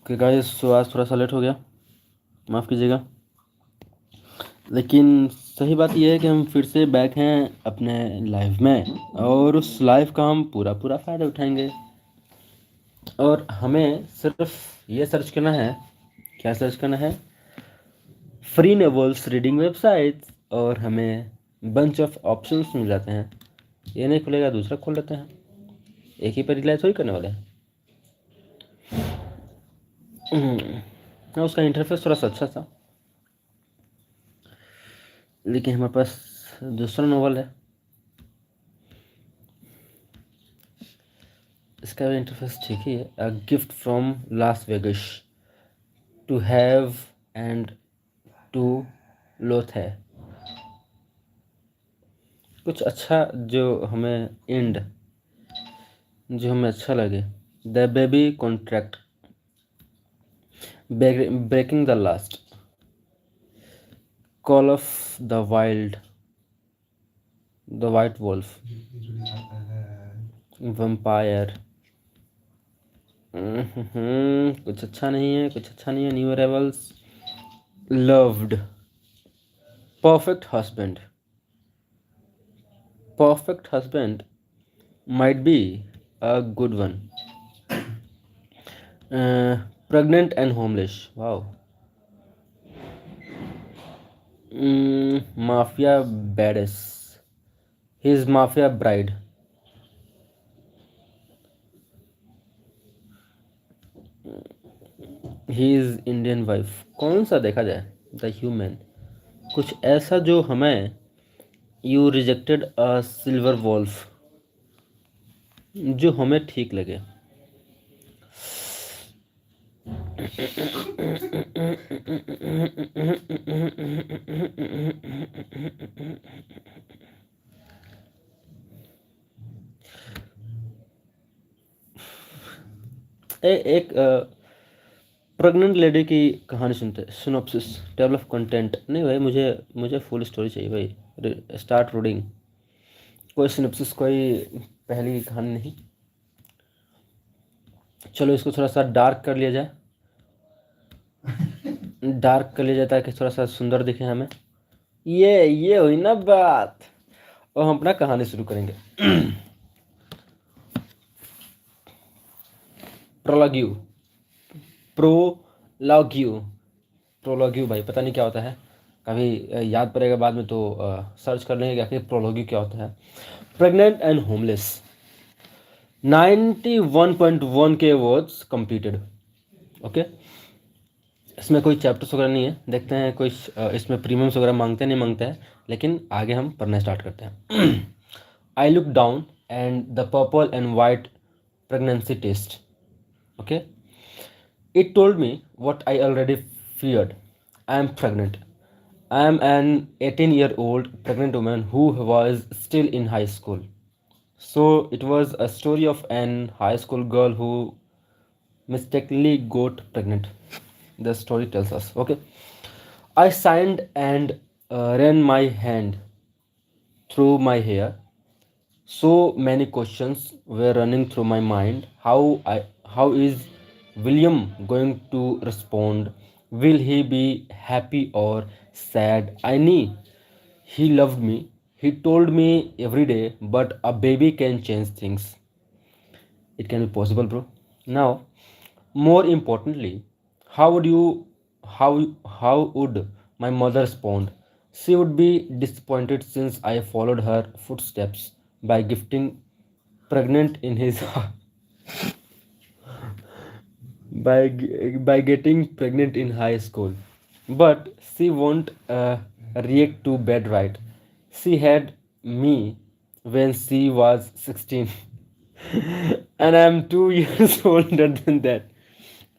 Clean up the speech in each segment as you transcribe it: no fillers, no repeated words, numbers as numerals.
कि guys so आज थोड़ा सा लेट हो गया, माफ़ कीजिएगा। लेकिन सही बात यह है कि हम फिर से बैक हैं अपने लाइफ में, और उस लाइफ का हम पूरा पूरा फ़ायदा उठाएंगे। और हमें सिर्फ ये सर्च करना है, क्या सर्च करना है? फ्री नॉवेल्स रीडिंग वेबसाइट्स, और हमें बंच ऑफ ऑप्शंस मिल जाते हैं। ये नहीं खुलेगा, दूसरा खोल लेते हैं, एक ही पर रिलाई थोड़ी करने वाले हैं। उसका इंटरफेस थोड़ा सा अच्छा था, लेकिन हमारे पास दूसरा नॉवल है, इसका भी इंटरफेस ठीक ही है। A gift from Las Vegas, to have and to loathe है। कुछ अच्छा जो हमें एंड, जो हमें अच्छा लगे। The baby contract, breaking the last, call of the wild, the white wolf, vampire. कुछ अच्छा नहीं है, कुछ अच्छा नहीं है। New arrivals, loved, perfect husband. Perfect husband might be a good one. Pregnant and homeless. Wow. Mafia badass. His mafia bride. His Indian wife. कौन सा देखा जाए? The human. कुछ ऐसा जो हमें, You rejected a silver wolf, जो हमें ठीक लगे। एक प्रेग्नेंट लेडी की कहानी सुनते हैं। सिनॉप्सिस, टेबल ऑफ कंटेंट नहीं भाई, मुझे मुझे फुल स्टोरी चाहिए भाई। Start reading. कोई सिनॉप्सिस, कोई पहली कहानी नहीं। चलो इसको थोड़ा सा डार्क कर लिया जाए, डार्क कर लिया जाए ताकि थोड़ा सा सुंदर दिखे हमें। ये हुई ना बात। और हम अपना कहानी शुरू करेंगे। प्रोलॉग्यू, प्रोलॉग्यू, प्रोलॉग्यू भाई पता नहीं क्या होता है, कभी याद पड़ेगा बाद में तो सर्च कर लेंगे कि आखिर प्रोलॉग्यू क्या होता है। प्रेग्नेंट एंड होमलेस, 91.1 के वर्ड्स कंप्लीटेड। ओके, इसमें कोई चैप्टर्स वगैरह नहीं है, देखते हैं कोई इसमें प्रीमियम्स वगैरह मांगते नहीं मांगते हैं, लेकिन आगे हम पढ़ना स्टार्ट करते हैं। I look down and the purple and white pregnancy test. Okay, it told me what I already feared. I am pregnant. I am an 18-year-old pregnant woman who was still in high school. So it was a story of an high school girl who mistakenly got pregnant. The story tells us. Okay. I signed and ran my hand through my hair. So many questions were running through my mind. How is William going to respond? Will he be happy or sad? I knew he loved me. He told me every day, but a baby can change things. It can be possible, bro. Now, more importantly, how would you how would my mother respond? She would be disappointed since I followed her footsteps by gifting pregnant in his by getting pregnant in high school. But she won't react to bad, right? She had me when she was 16 and I'm 2 years older than that.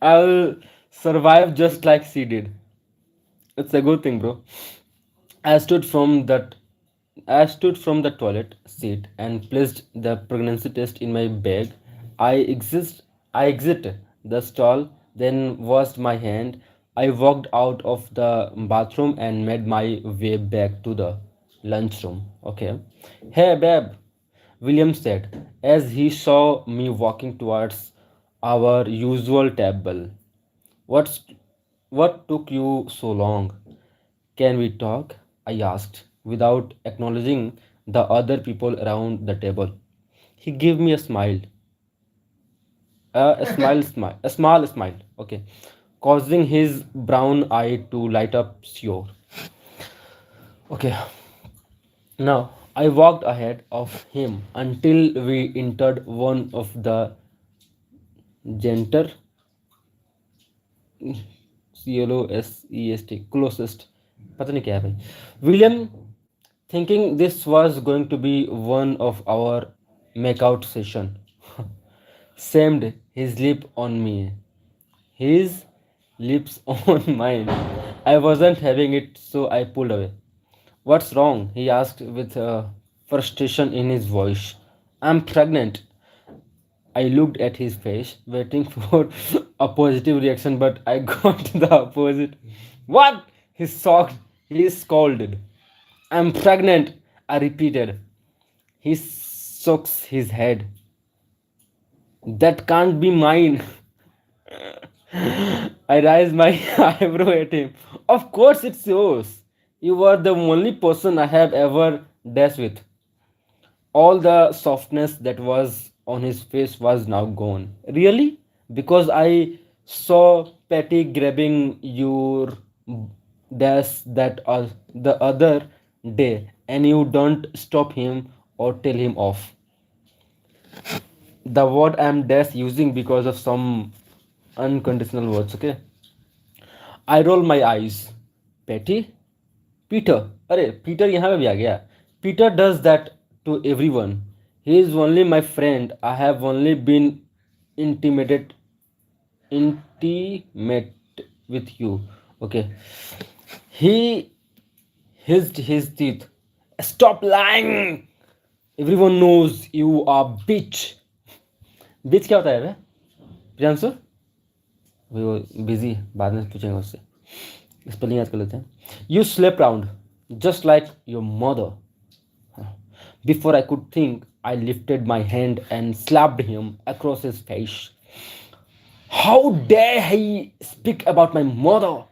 I'll survive just like she did. It's a good thing, bro. I stood from that I stood from the toilet seat and placed the pregnancy test in my bag. I exited the stall, then washed my hand. I walked out of the bathroom and made my way back to the lunchroom. Okay. Hey babe, William said as he saw me walking towards our usual table. What's what took you so long? Can we talk? I asked, without acknowledging the other people around the table. He gave me a smile, a small smile, okay, causing his brown eye to light up. Sure. Okay, now I walked ahead of him until we entered one of the genter CLOSEST closest. पता नहीं क्या है भाई. William, thinking this was going to be one of our makeout session, slammed his lip on me. His lips on mine. I wasn't having it, so I pulled away. What's wrong? He asked with frustration in his voice. I'm pregnant. I looked at his face, waiting for a positive reaction, but I got the opposite. What? He shocked. He scolded. I'm pregnant, I repeated. He shakes his head. That can't be mine. I raised my eyebrow at him. Of course it's yours. You are the only person I have ever danced with. All the softness that was on his face was now gone. Really? Because I saw Patty grabbing your dash the other day and you don't stop him or tell him off. The word I'm dash using because of some unconditional words, okay? I roll my eyes. Patty? Peter. अरे Peter यहाँ पे भी आ गया. Peter does that to everyone. He is only my friend. I have only been intimated intimate with you. Okay. He hissed his teeth. Stop lying! Everyone knows you are bitch. Bitch क्या होता है बे? प्रियांशु? वो busy बाद में पूछेंगे उससे. Spelling याद कर लेते हैं. You slept around just like your mother. Before I could think, I lifted my hand and slapped him across his face. How dare he speak about my mother?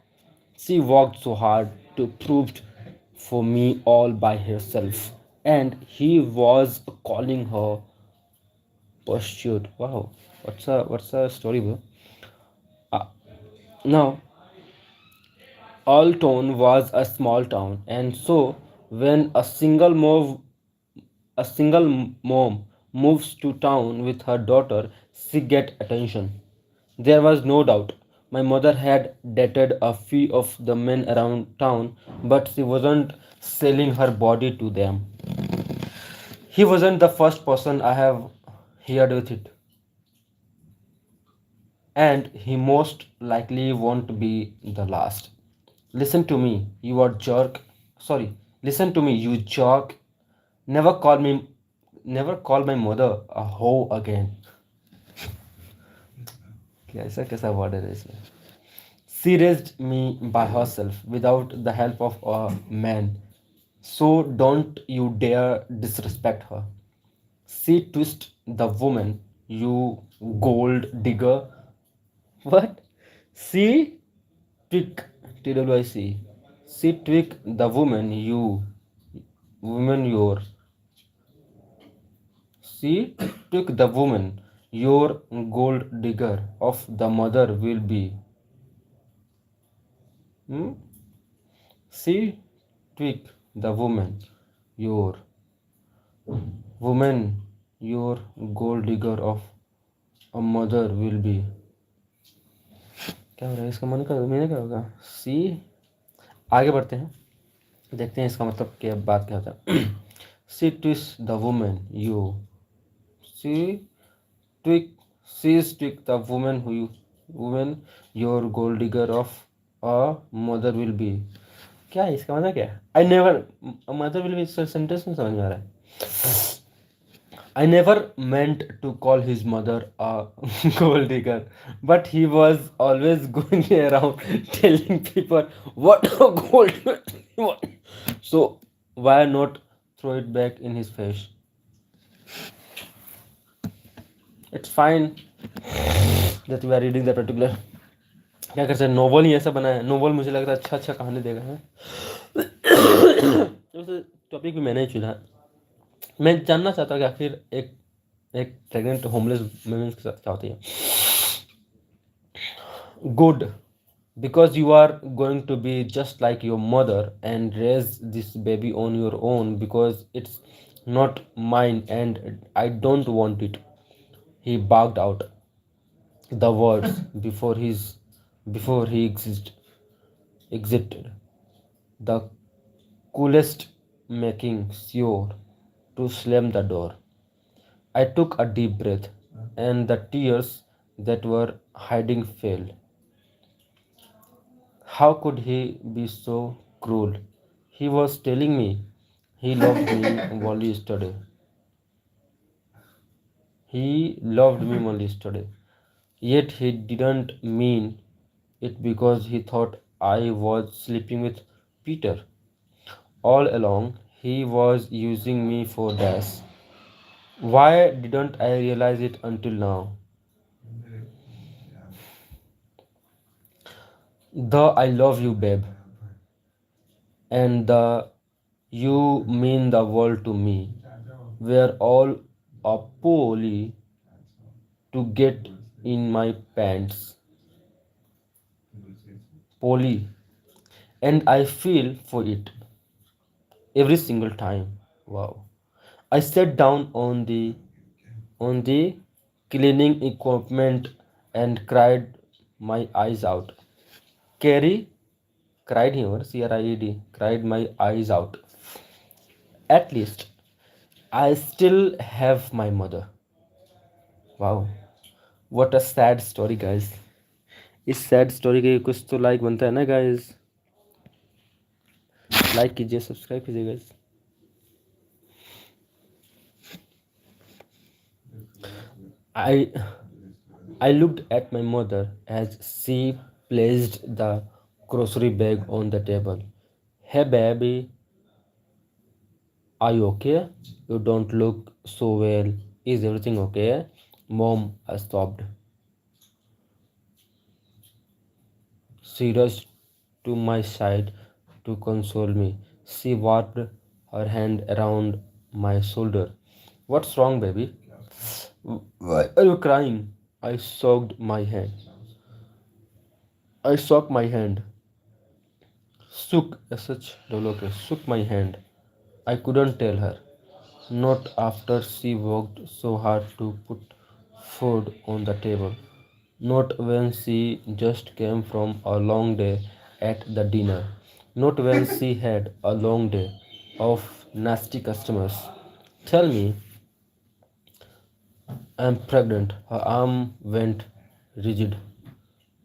She worked so hard to prove for me all by herself, and he was calling her prostitute. Wow, what's a story, bro? Uh, Now, Alton was a small town, and so when a single mom moves to town with her daughter, she get attention. There was no doubt. My mother had dated a few of the men around town, but she wasn't selling her body to them. He wasn't the first person I have heard with it, and he most likely won't be the last. Listen to me, you are jerk. Sorry, listen to me, you jerk. Never call me, never call my mother a hoe again. कैसा कैसा word है इसमें. She raised me by herself without the help of a man. So don't you dare disrespect her. She twist the woman, you gold digger. What? She twick TWIC. She twick the woman, you woman your. She took the woman, your gold digger of the mother will be. Hmm? She took the your woman, your gold digger of a mother will be. क्या हो रहा है इसका? मन का meaning क्या होगा? सी. आगे बढ़ते हैं, देखते हैं इसका मतलब क्या, बात क्या होता है. See twist the women you. See tweak see tweak the women who you women your gold digger of a mother will be. क्या है इसका मतलब? क्या है? I never mother will be sentence में समझ में आ रहा है. I never meant to call his mother a gold digger, but he was always going around telling people what a gold digger was. So why not throw it back in his face? It's fine that we are reading that particular क्या कर सकते, novel ही ऐसा बना है, novel मुझे लग रहा है अच्छा अच्छा कहानी देगा है। तो टॉपिक भी मैंने ही चुना। मैं जानना चाहता हूँ कि आखिर एक एक प्रेग्नेंट होमलेस वुमेन के साथ क्या होती है। Good, because you are going to be just like your mother and raise this baby on your own because it's not mine and I don't want it. He barked out the words before he exited, the coolest making sure to slam the door. I took a deep breath, and the tears that were hiding fell. How could he be so cruel? He was telling me he loved me only yesterday. He loved me only yesterday. Yet he didn't mean it because he thought I was sleeping with Peter. All along, he was using me for dash. Why didn't I realize it until now? The I love you, babe, and the you mean the world to me were all a poly to get in my pants. Poly. And I feel for it every single time. Wow. I sat down on the cleaning equipment and cried my eyes out. Carrie cried here, CRIED, cried my eyes out. At least I still have my mother. Wow. What a sad story, guys. इस sad story के कुछ तो like बनता है ना guys. Like कीजिए, subscribe कीजिए guys. I I looked at my mother as she placed the grocery bag on the table. Hey baby, are you okay? You don't look so well. Is everything okay? Mom, I sobbed. She rushed to my side to console me. She wrapped her hand around my shoulder. What's wrong, baby? Why are you crying? I soaked my hand. I shook my hand. Shook, shook my hand. I couldn't tell her. Not after she worked so hard to put food on the table. Not when she just came from a long day at the dinner. Not when she had a long day of nasty customers. Tell me, I'm pregnant. Her arm went rigid,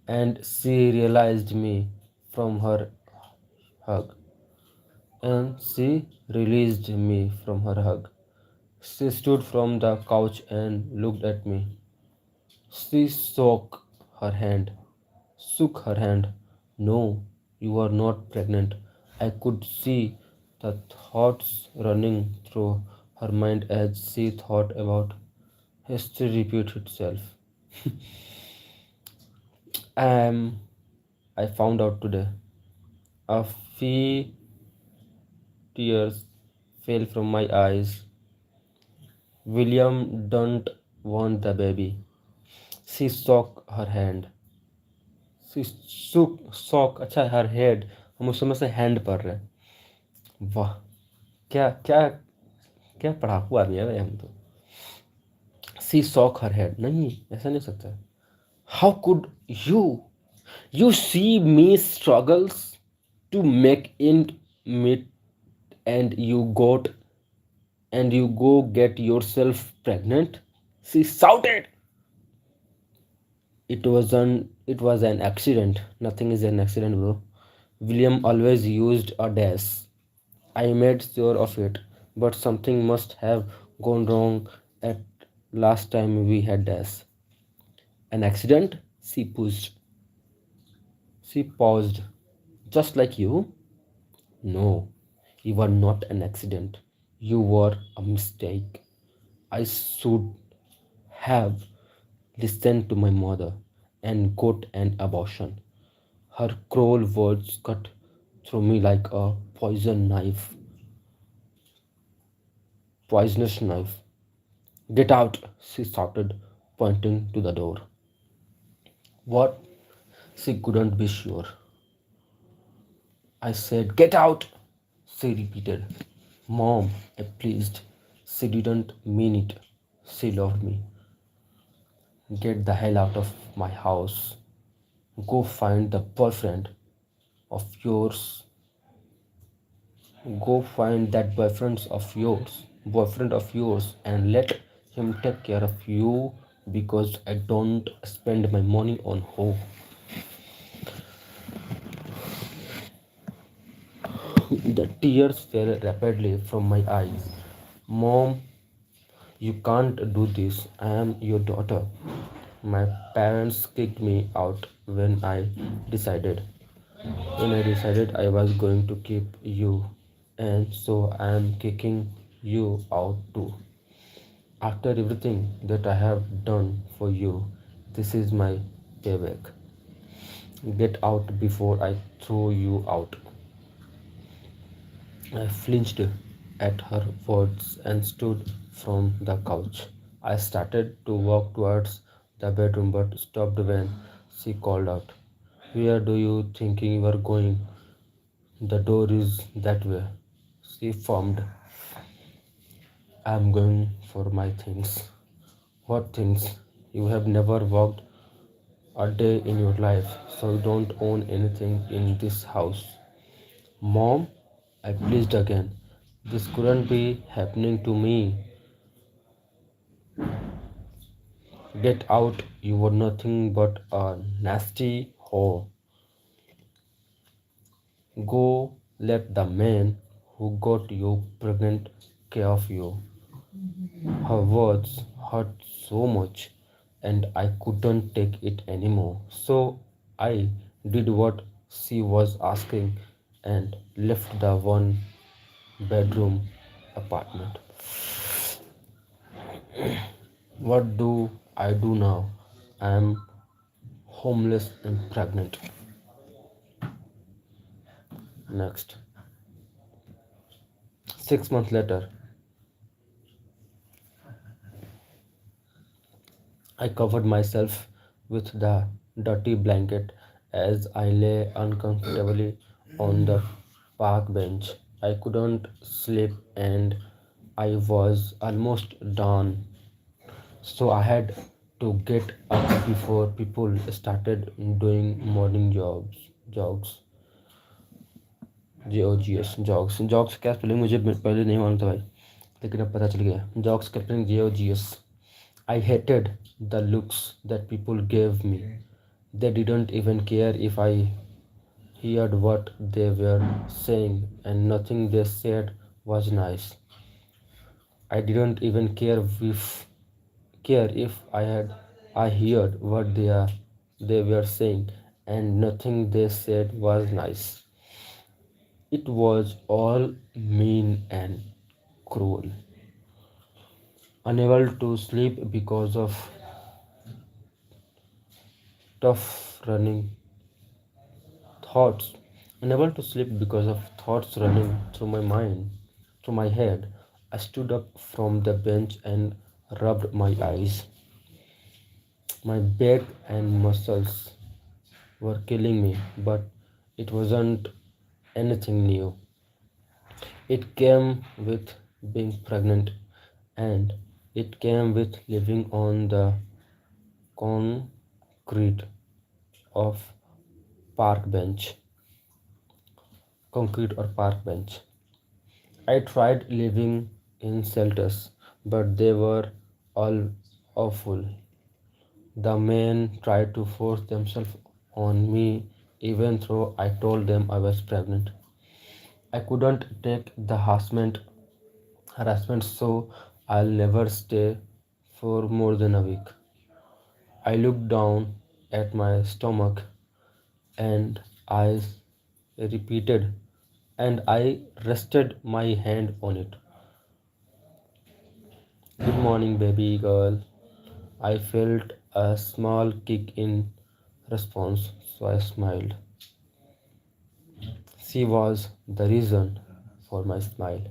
and she realized me from her hug. And she released me from her hug. She stood from the couch and looked at me. She shook her hand. No, you are not pregnant. I could see the thoughts running through her mind as she thought about history repeat itself. Um, I found out today. A few tears fell from my eyes. William don't want the baby. She shook her hand. She shook अच्छा her head, हम उस समय से hand पढ़ रहे हैं। वाह, क्या क्या क्या पढ़ाकू आदमी है भाई हम तो। सी shook her head, नहीं ऐसा नहीं हो सकता। How could you see me struggles to make ends meet and you go get yourself pregnant? She shouted. It was an accident. Nothing is an accident, bro. William always used a dash. I made sure of it, but something must have gone wrong at last time we had dash. An accident? She paused. Just like you? No, you were not an accident. You were a mistake. I should have listened to my mother and got an abortion. Her cruel words cut through me like a poisonous knife. Get out, she shouted, pointing to the door. What? She couldn't be sure. I said, get out, she repeated. Mom, I pleased. She didn't mean it. She loved me. Get the hell out of my house. Go find the yours. Go find that boyfriend of yours, and let him take care of you because I don't spend my money on hoe. The tears fell rapidly from my eyes. Mom, you can't do this. I am your daughter. My parents kicked me out decided when I decided I was going to keep you, and so I am kicking you out too. After everything that I have done for you, this is my payback. Get out before I throw you out. I flinched at her words and stood from the couch. I started to walk towards the bedroom but stopped when she called out. Where do you think you are going? The door is that way. She foamed. I'm going for my things. What things? You have never walked a day in your life, so you don't own anything in this house. Mom, I pleased again. This couldn't be happening to me. Get out, you were nothing but a nasty whore. Go let the man who got you pregnant care of you. Her words hurt so much, and I couldn't take it anymore. So I did what she was asking and left the one bedroom apartment. What do I do now? I am homeless and pregnant. Next. 6 months later, I covered myself with the dirty blanket as I lay uncomfortably on the park bench. I couldn't sleep and I was almost done, so I had to get up before people started doing morning jogs, jogs, jogs क्या spelling मुझे पहले नहीं मालूम था भाई, लेकिन अब पता चल गया. Jogs का spelling jogs. I hated the looks that people gave me. They didn't even care if I heard what they were saying, and nothing they said was nice. I didn't even care if I heard what they were saying, and nothing they said was nice. It was all mean and cruel. Unable to sleep because of tough running thoughts, unable to sleep because of thoughts running through my mind, through my head, I stood up from the bench and rubbed my eyes. My back and muscles were killing me, but it wasn't anything new. It came with being pregnant, and it came with living on the concrete of park bench, concrete or park bench. I tried living in shelters, but they were all awful. The men tried to force themselves on me even though I told them I was pregnant. I couldn't take the harassment, so I'll never stay for more than a week. I looked down at my stomach and I repeated and I rested my hand on it. Good morning, baby girl. I felt a small kick in response, so I smiled. She was the reason for my smile.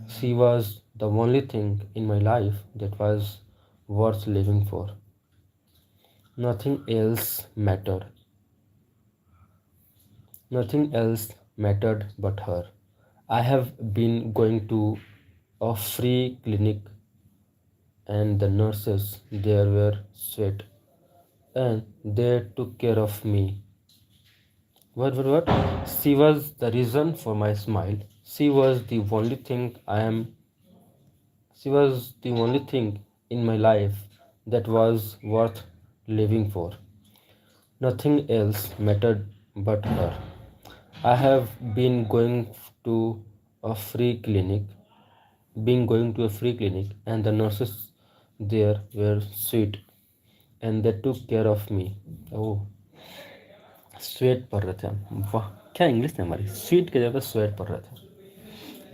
She was the only thing in my life that was worth living for. Nothing else mattered. Nothing else mattered but her. I have been going to a free clinic and the nurses there were sweet and they took care of me. What? She was the reason for my smile. She was the only thing I am. She was the only thing in my life that was worth living for. Nothing else mattered but her. I have been to a free clinic, been going to a free clinic, and the nurses there were sweet and they took care of me. Oh, sweat पढ़ रहे थे हम, वाह क्या English है हमारी, sweet की जगह पे स्वेट पढ़ रहे थे.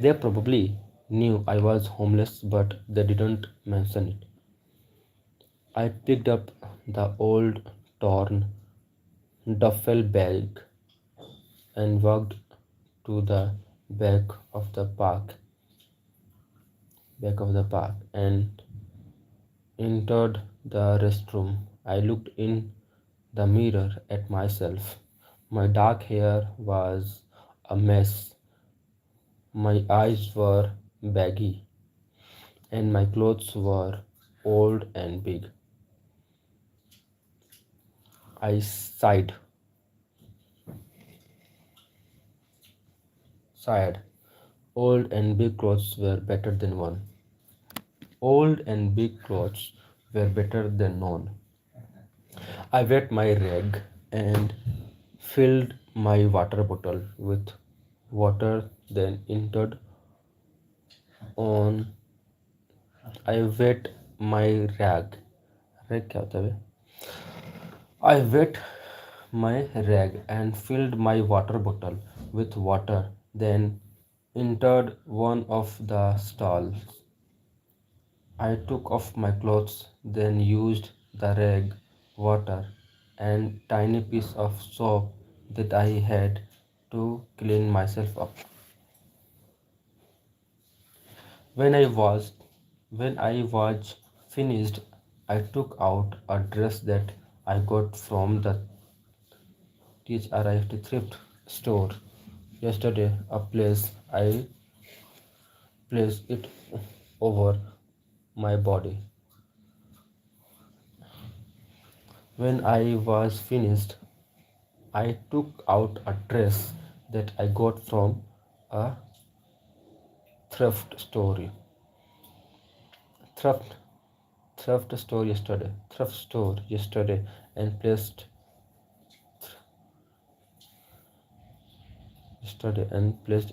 They probably knew I was homeless, but they didn't mention it. I picked up the old torn duffel bag and walked to the back of the park, and entered the restroom. I looked in the mirror at myself. My dark hair was a mess. My eyes were baggy, and my clothes were old and big. I sighed. Old and big clothes were better than one. Old and big clothes were better than none. I wet my rag and filled my water bottle with water, then entered on. I wet my rag. Rag क्या होता है बे? I wet my rag and filled my water bottle with water, then entered one of the stalls. I took off my clothes, then used the rag, water, and tiny piece of soap that I had to clean myself up. When I was when I was finished, I took out a dress that I got from the THRIFT thrift store yesterday, a place I placed it over my body. When I was finished, I took out a dress that I got from a thrift store. Thrift Thrift store yesterday and placed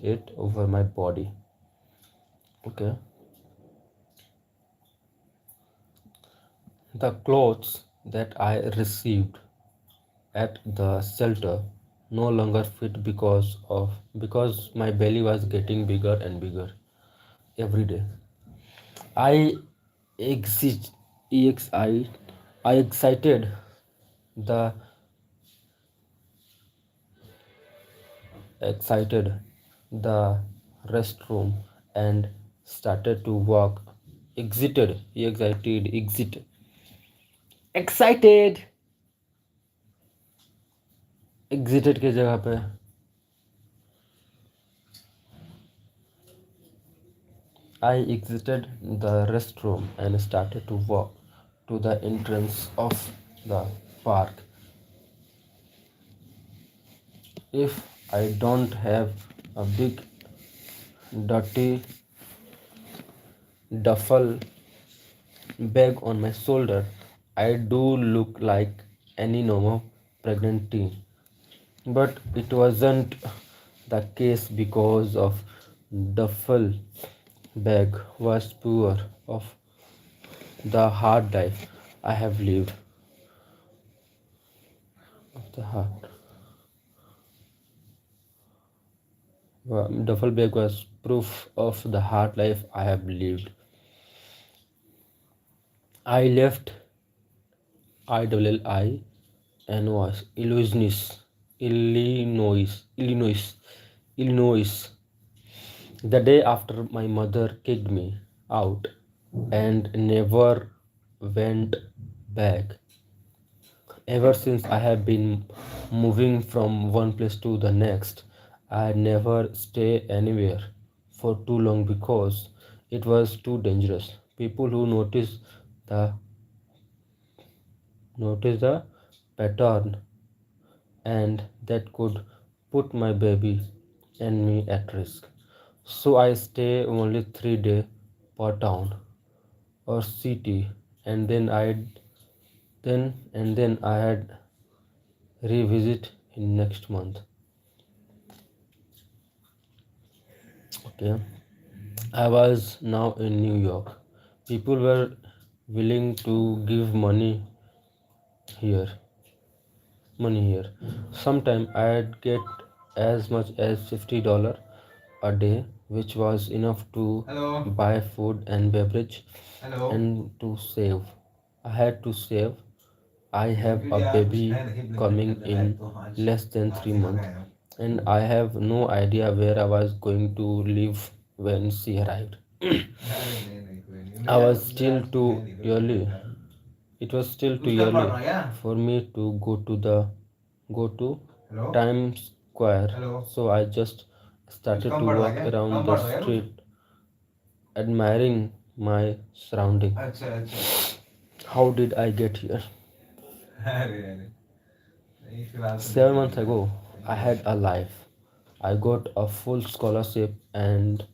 it over my body. Okay. The clothes that I received at the shelter no longer fit because my belly was getting bigger and bigger every day. I exit I exited the excited the restroom and started to walk. Excited exited की जगह पे I exited the restroom and started to walk to the entrance of the park. If I don't have a big dirty duffel bag on my shoulder, I do look like any normal pregnant teen. But it wasn't the case because of duffel bag was poor of the hard life I have lived. The hard duffel bag was proof of the hard life I have lived. I left ILLINOIS, Illinois, Illinois, the day after my mother kicked me out and never went back. Ever since I have been moving from one place to the next, I never stay anywhere for too long because it was too dangerous. People who the notice the pattern and that could put my baby and me at risk. So I stay only 3 days per town or city, and then I had revisit in next month. Okay, I was now in New York. People were willing to give here, money here. Sometimes I'd get as much as $50 a day, which was enough to buy food and beverage and to save. I had to save. I have a baby coming in less than 3 months, and I have no idea where I was going to live when she arrived. I was still too early. It was still too early for me to go to Times Square. So I just started to walk around the street, admiring my surrounding. How did I get here? 7 months ago, I had a life. I got a full scholarship and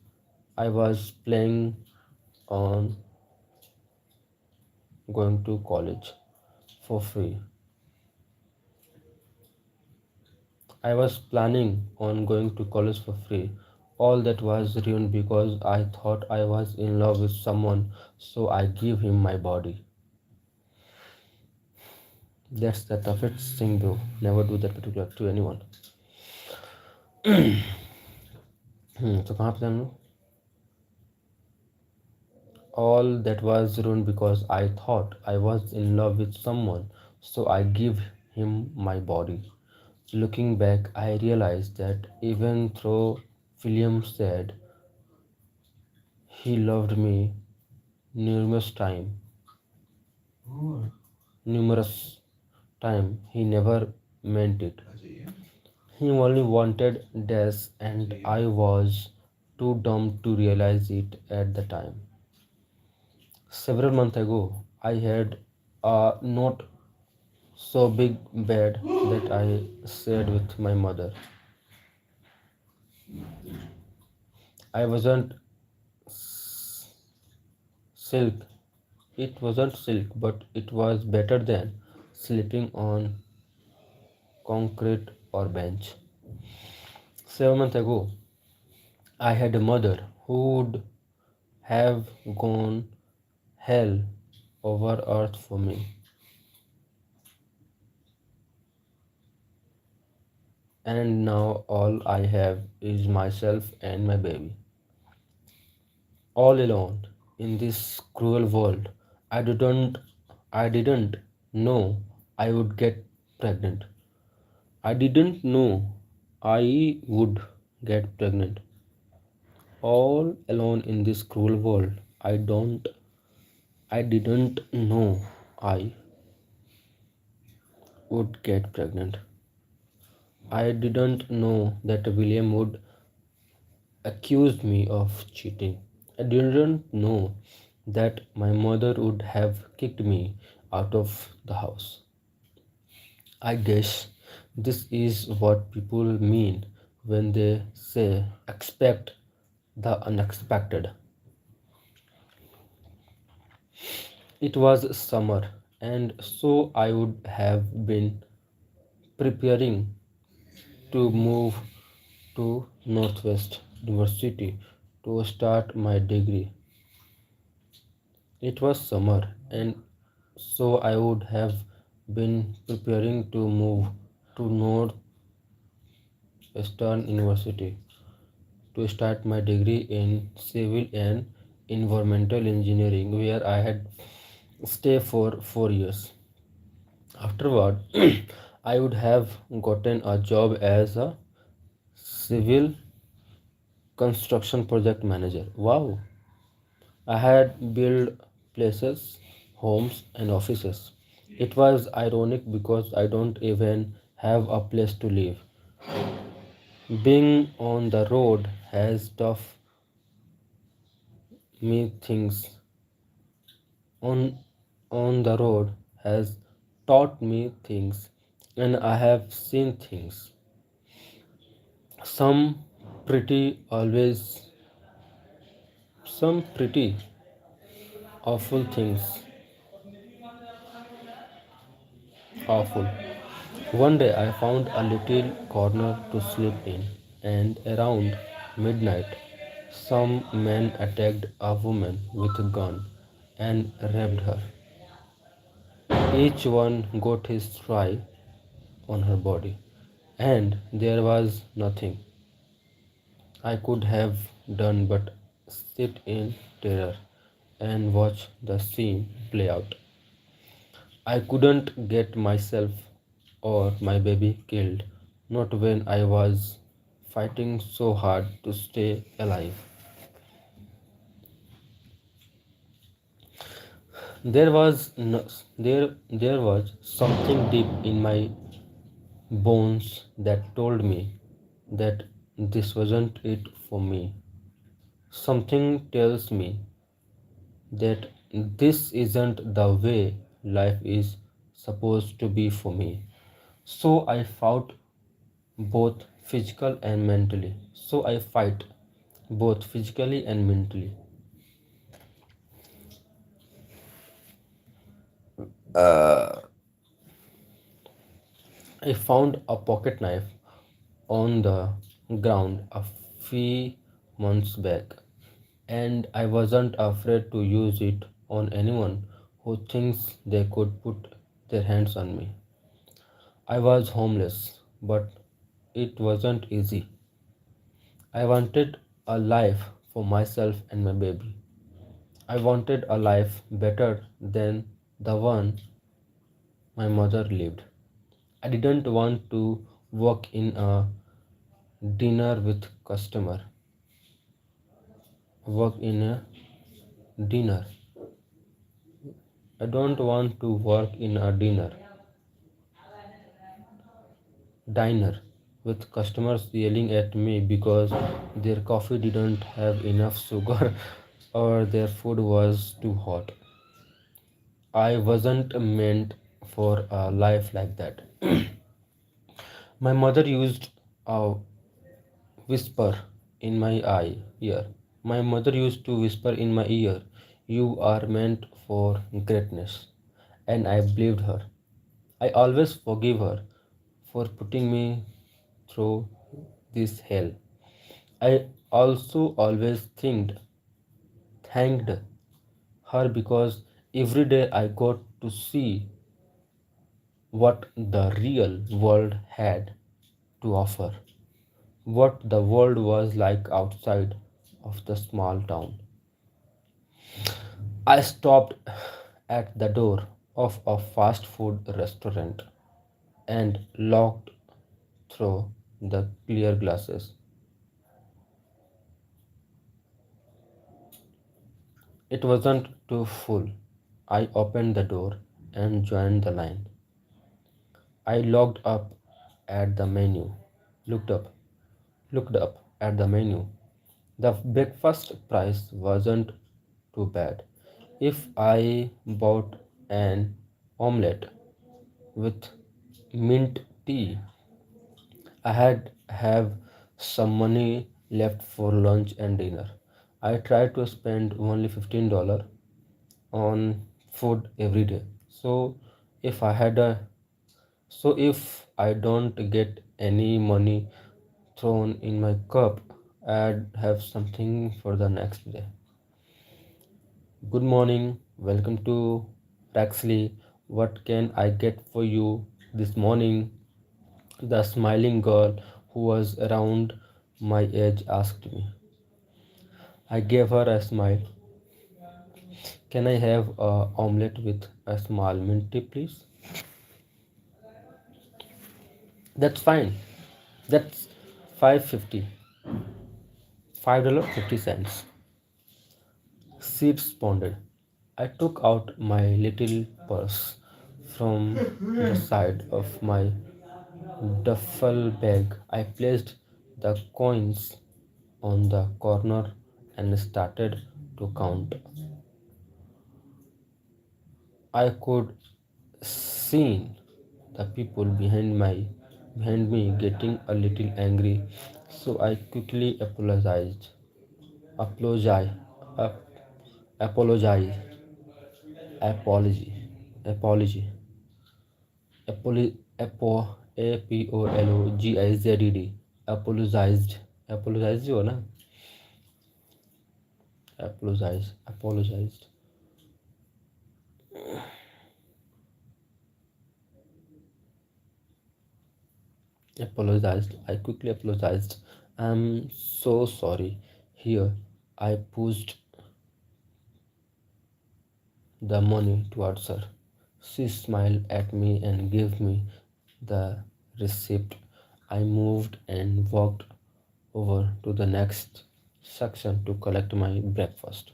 I was planning on going to college for free. I was planning on going to college for free. All that was ruined because I thought I was in love with someone, so I gave him my body. That's the toughest thing, though. Never do that particular to anyone. तो कहाँ पे थे हम लोग? All that was ruined because I thought I was in love with someone, so I gave him my body. Looking back, I realized that even though William said he loved me numerous time, numerous time, he never meant it. He only wanted this, and I was too dumb to realize it at the time. Several months ago, I had a not so big bed that I shared with my mother. I wasn't silk. It wasn't silk, but it was better than sleeping on concrete or bench. 7 months ago, I had a mother who would have gone hell over earth for me. And now all I have is myself and my baby. All alone in this cruel world. I didn't I didn't know I would get pregnant. I didn't know I would get pregnant. All alone in this cruel world. I didn't know I would get pregnant. I didn't know that William would accuse me of cheating. I didn't know that my mother would have kicked me out of the house. I guess this is what people mean when they say expect the unexpected. It was summer, and so I would have been preparing to move to Northwest University to start my degree. It was summer, and so I would have been preparing to move to Northwestern University to start my degree in civil and environmental engineering, where I had stayed for 4 years. Afterward, I would have gotten a job as a civil. construction project manager. Wow, I had built places, homes, and offices. It was ironic because I don't even have a place to live. Being on the road has taught me things. On on the road has taught me things, and I have seen things. Some pretty always, some pretty awful things. Awful. One day I found a little corner to sleep in, and around midnight, some man attacked a woman with a gun and raped her. Each one got his stripe on her body, and there was nothing I could have done but sit in terror and watch the scene play out. I couldn't get myself or my baby killed, not when I was fighting so hard to stay alive. There was something deep in my bones that told me that this wasn't it for me. Something tells me that this isn't the way life is supposed to be for me. So I fought both physical and mentally. So I fight both physically and mentally. I found a pocket knife on the ground a few months back, and I wasn't afraid to use it on anyone who thinks they could put their hands on me. I was homeless, but it wasn't easy. I wanted a life for myself and my baby. I wanted a life better than the one my mother lived. I didn't want to work in a dinner with customer, work in a dinner. I don't want to work in a diner with customers yelling at me because their coffee didn't have enough sugar or their food was too hot. I wasn't meant for a life like that. My mother used a whisper in my ear. My mother used to whisper in my ear, "You are meant for greatness." And I believed her. I always forgive her for putting me through this hell. I also always thanked her because every day I got to see what the real world had to offer, what the world was like outside of the small town. I stopped at the door of a fast food restaurant and looked through the clear glasses. It wasn't too full. I opened the door and joined the line. I looked up at the menu, looked up, looked up at the menu. The breakfast price wasn't too bad. If I bought an omelette with mint tea, I had have some money left for lunch and dinner. I tried to spend only $15 on food every day. If I had a if I don't get any money thrown in my cup, I'd have something for the next day. Good morning, welcome to Raxley. What can I get for you this morning? The smiling girl who was around my age asked me. I gave her a smile. Can I have a omelette with a small mint tea, please? That's fine. That's 550. $5.50. She responded. I took out my little purse from the side of my duffel bag. I placed the coins on the corner and started to count. I could see the people behind me getting a little angry, so I quickly apologize, ap- apologize, apology, apology, apologized, apologized हो ना, apologized. Apologized. I quickly apologized. I'm so sorry. Here, I pushed the money towards her. She smiled at me and gave me the receipt. I moved and walked over to the next section to collect my breakfast.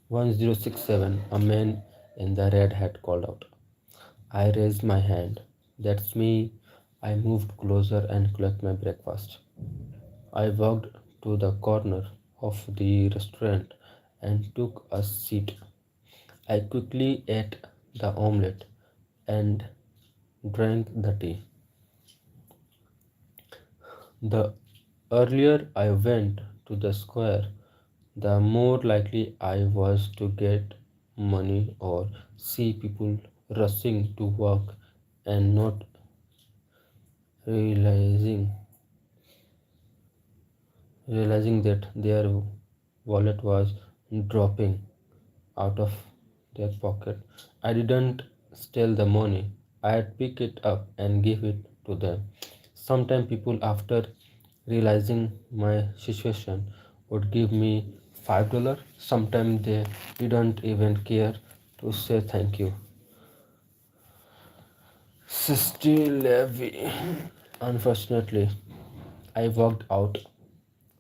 1067, a man in the red hat called out. I raised my hand. That's me. I moved closer and collected my breakfast. I walked to the corner of the restaurant and took a seat. I quickly ate the omelette and drank the tea. The earlier I went to the square, the more likely I was to get money or see people rushing to work and not realizing realizing that their wallet was dropping out of their pocket. I didn't steal the money. I'd pick it up and give it to them. Sometimes people, after realizing my situation, would give me $5. Sometimes they didn't even care to say thank you. Sister Levy. Unfortunately, I walked out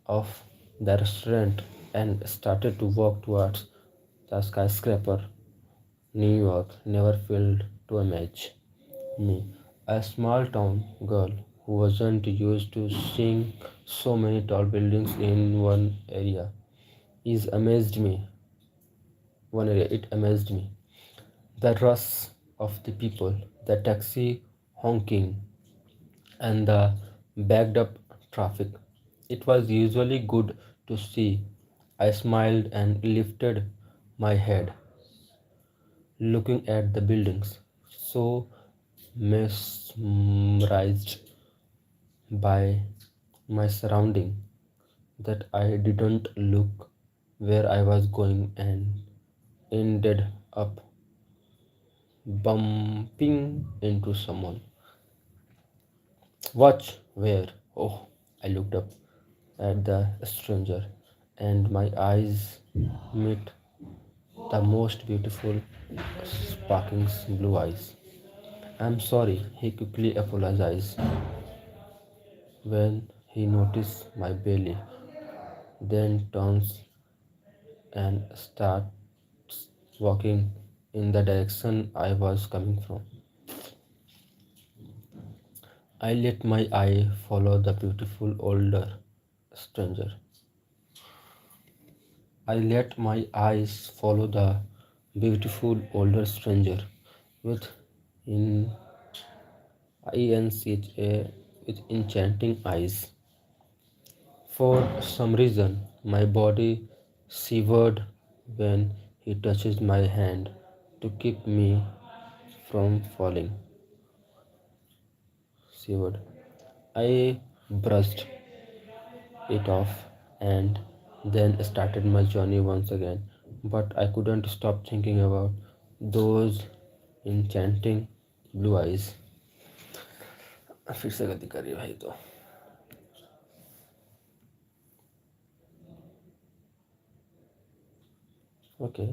of the restaurant and started to walk towards the skyscraper. New York never failed to amaze me. A small town girl who wasn't used to seeing so many tall buildings in one area is amazed me. One area it amazed me. The rush of the people, the taxi honking, and the backed up traffic. It was usually good to see. I smiled and lifted my head, looking at the buildings, so mesmerized by my surrounding that I didn't look where I was going and ended up bumping into someone. Watch where? Oh, I looked up at the stranger and my eyes met the most beautiful, sparkling blue eyes. I'm sorry, he quickly apologized when he noticed my belly, then turns and starts walking in the direction I was coming from. I let my eye follow the beautiful older stranger. I let my eyes follow the beautiful older stranger with in INCHA with enchanting eyes. For some reason, my body shivered when he touches my hand to keep me from falling. Shivered. I brushed it off and then started my journey once again. But I couldn't stop thinking about those enchanting blue eyes. फिर से गलती कर रही है भाई तो okay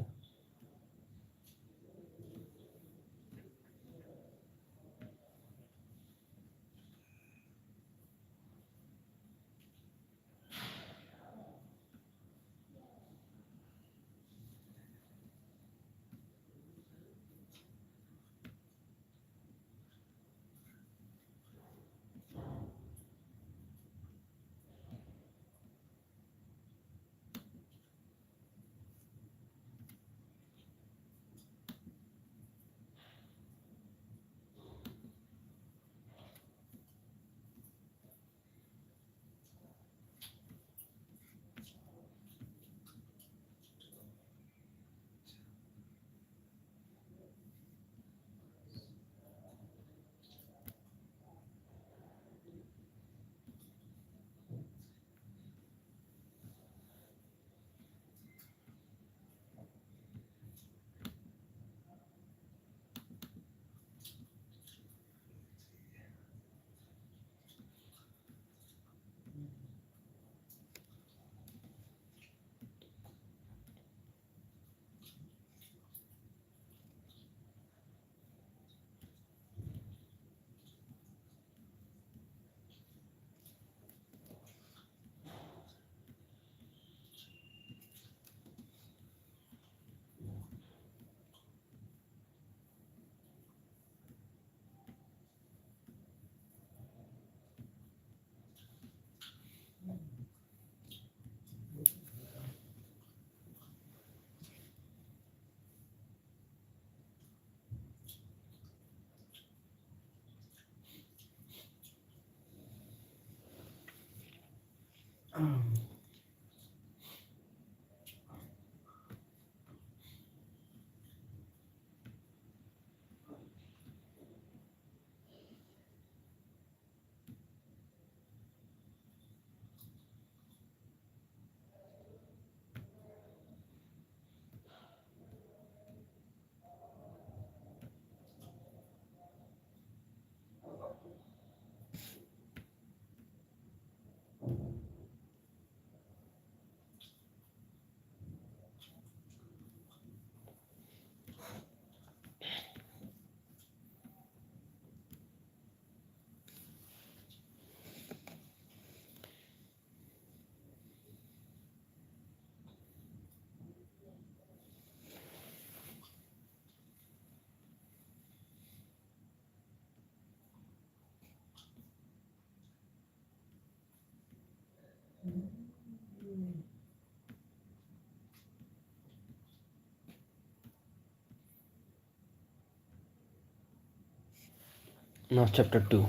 Now, chapter 2.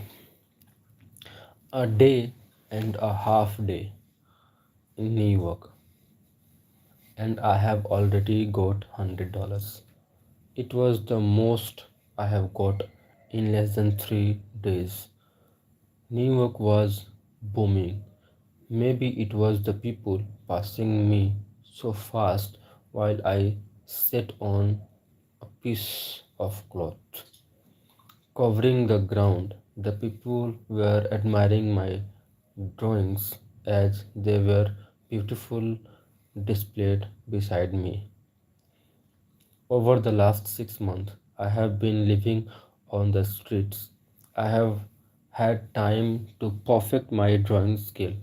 A day and a half day in New York, and I have already got $100. It was the most I have got in less than 3 days. New York was booming. Maybe it was the people passing me so fast while I sat on a piece of cloth covering the ground. The people were admiring my drawings as they were beautiful displayed beside me. Over the last 6 months, I have been living on the streets. I have had time to perfect my drawing skill.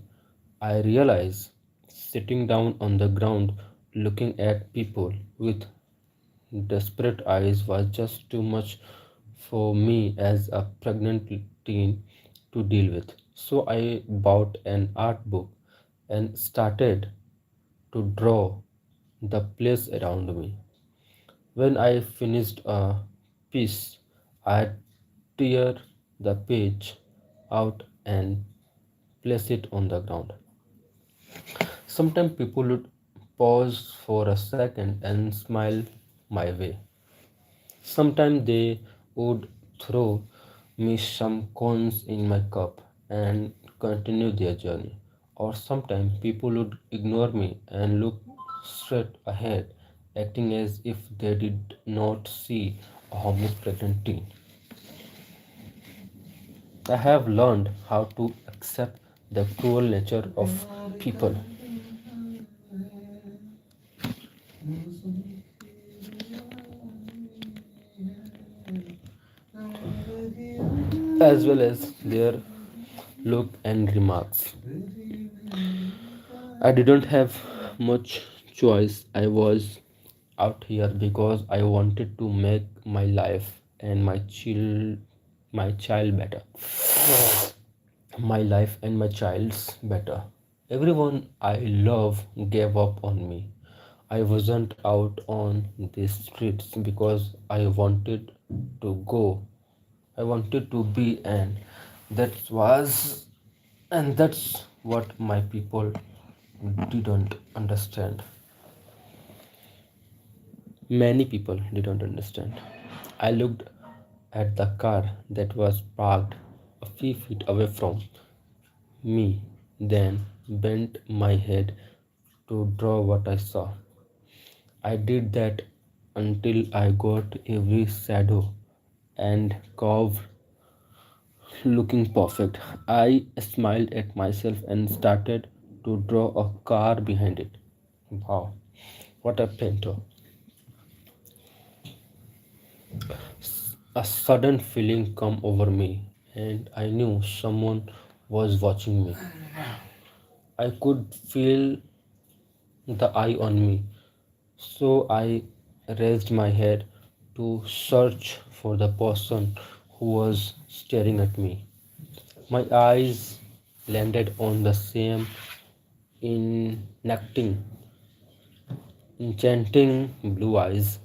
I realize sitting down on the ground looking at people with desperate eyes was just too much for me as a pregnant teen to deal with. So I bought an art book and started to draw the place around me. When I finished a piece, I tear the page out and place it on the ground. Sometimes people would pause for a second and smile my way. Sometimes they would throw me some coins in my cup and continue their journey. Or sometimes people would ignore me and look straight ahead, acting as if they did not see a homeless pregnant teen. I have learned how to accept the cruel nature of people as well as their look and remarks. I didn't have much choice. I was out here because I wanted to make my life and my child better. My life and my child's better. Everyone I love gave up on me. I wasn't out on the streets because I wanted to go. I wanted to be, and that's what my people didn't understand. Many people didn't understand. I looked at the car that was parked a few feet away from me, then bent my head to draw what I saw. I did that until I got every shadow and curve looking perfect. I smiled at myself and started to draw a car behind it. Wow, what a painter. A sudden feeling come over me and I knew someone was watching me. I could feel the eye on me. So I raised my head to search for the person who was staring at me. My eyes landed on the same enacting, enchanting blue eyes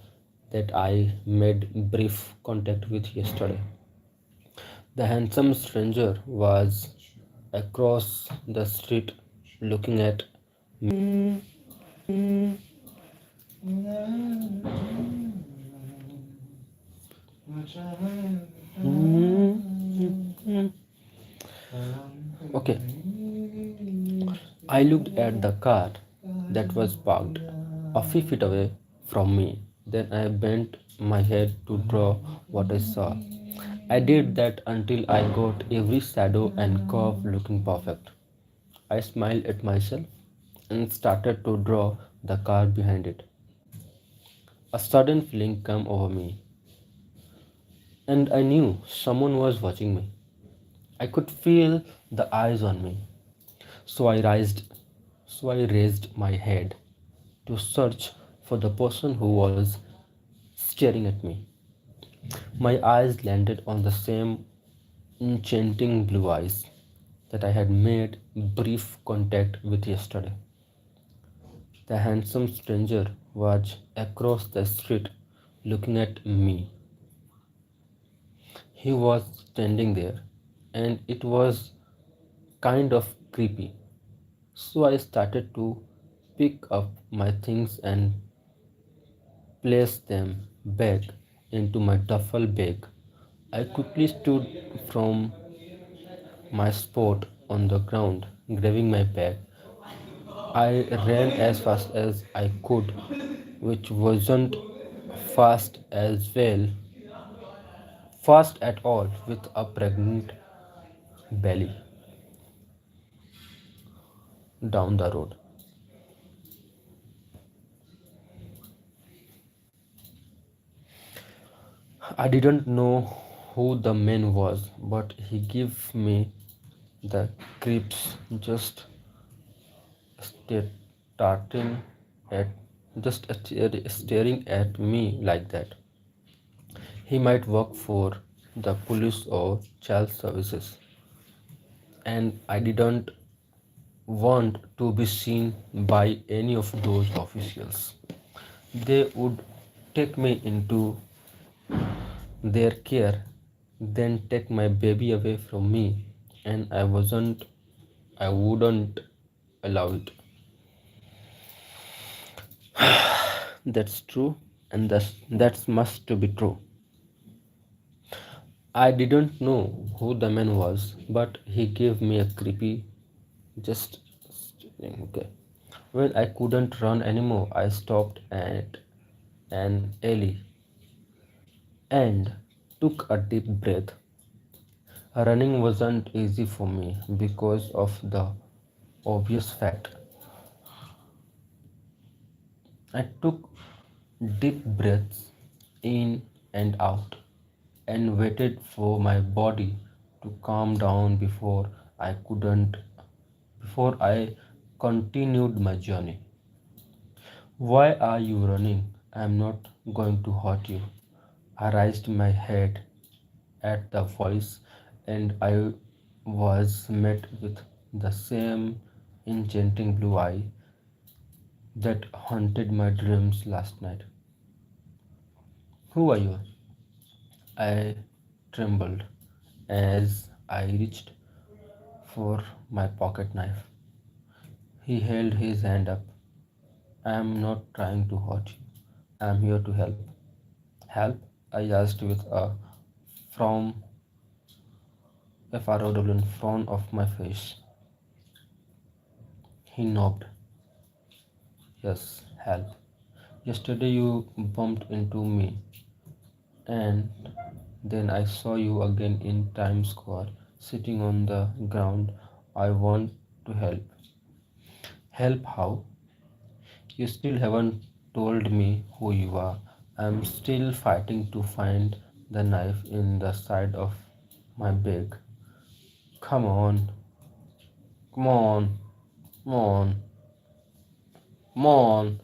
that I made brief contact with yesterday. The handsome stranger was across the street looking at me. Okay, I looked at the car that was parked a few feet away from me. Then I bent my head to draw what I saw. I did that until I got every shadow and curve looking perfect. I smiled at myself and started to draw the car behind it. A sudden feeling came over me, and I knew someone was watching me. I could feel the eyes on me. So I raised my head to search for the person who was staring at me. My eyes landed on the same enchanting blue eyes that I had made brief contact with yesterday. The handsome stranger was across the street looking at me. He was standing there, and it was kind of creepy. So I started to pick up my things and place them back into my duffel bag. I quickly stood from my spot on the ground, grabbing my bag. I ran as fast as I could, which wasn't fast as well, fast at all, with a pregnant belly down the road. I didn't know who the man was, but he gave me the creeps just starting at staring at me like that. He might work for the police or child services, and I didn't want to be seen by any of those officials. They would take me into their care, then take my baby away from me, and I wouldn't allow it. That's true, and that's must to be true. I didn't know who the man was, but he gave me a creepy just okay. When I couldn't run anymore, I stopped at an alley and took a deep breath. Running wasn't easy for me because of the obvious fact. I took deep breaths in and out and waited for my body to calm down before I continued my journey. Why are you running? I'm not going to hurt you. I raised my head at the voice, and I was met with the same enchanting blue eye that haunted my dreams last night. Who are you? I trembled as I reached for my pocket knife. He held his hand up. I am not trying to hurt you. I am here to help. Help? I asked with a frown, FROW in front of my face. He nodded. Yes, help. Yesterday you bumped into me, and then I saw you again in Times Square, sitting on the ground. I want to help. Help how? You still haven't told me who you are. I'm still fighting to find the knife in the side of my bag. Come on, come on, come on, come on.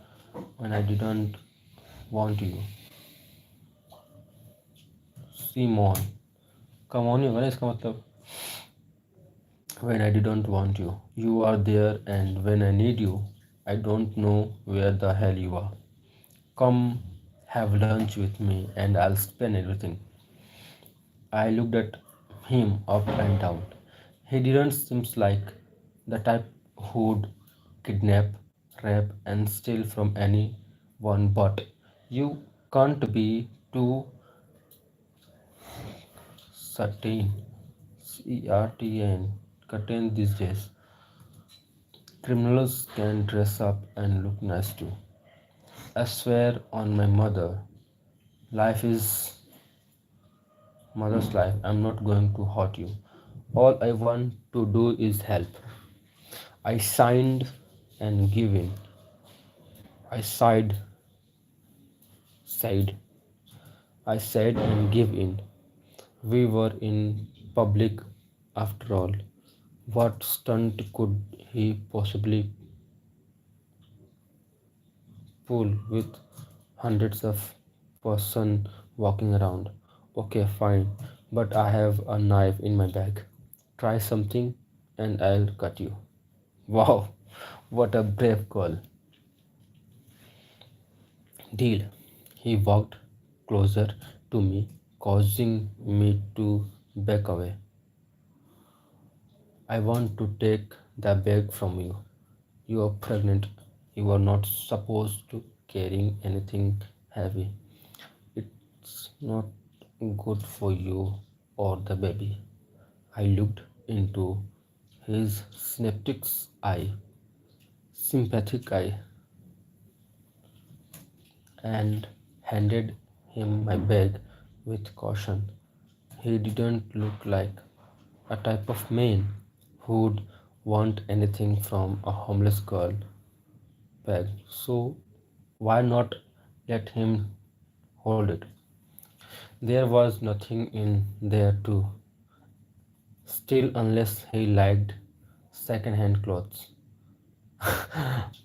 When I didn't want you. Simon. Come on, you guys, come मतलब when I didn't want you. You are there, and when I need you, I don't know where the hell you are. Come have lunch with me, and I'll explain everything. I looked at him up and down. He didn't seem like the type who'd kidnap, rape, and steal from anyone, but you can't be too certain. Curtain these days. Criminals can dress up and look nice too. I swear on my life is mother's life. I'm not going to hurt you. All I want to do is help. I signed and given. I sighed, sighed. I said and gave in. We were in public after all. What stunt could he possibly pull with hundreds of person walking around? Okay, fine, but I have a knife in my bag. Try something and I'll cut you. Wow, what a brave girl. Deal. He walked closer to me, causing me to back away. I want to take the bag from you. You are pregnant. You are not supposed to carrying anything heavy. It's not good for you or the baby. I looked into his sympathetic eye, and handed him my bag with caution. He didn't look like a type of man who'd want anything from a homeless girl bag, so why not let him hold it? There was nothing in there to steal unless he liked second-hand clothes,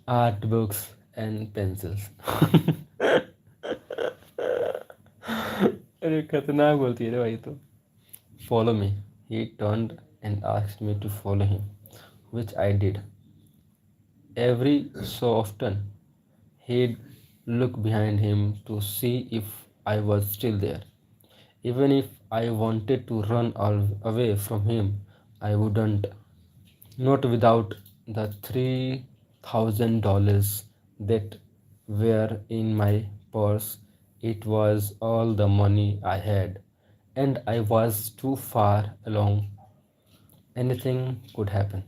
art books, and pencils. अरे खतरनाक बोलती है रे भाई तो. Follow me. He turned and asked me to follow him, which I did. Every so often, he'd look behind him to see if I was still there. Even if I wanted to run away from him, I wouldn't. Not without the $3,000 that were in my purse. It was all the money I had, and I was too far along. Anything could happen.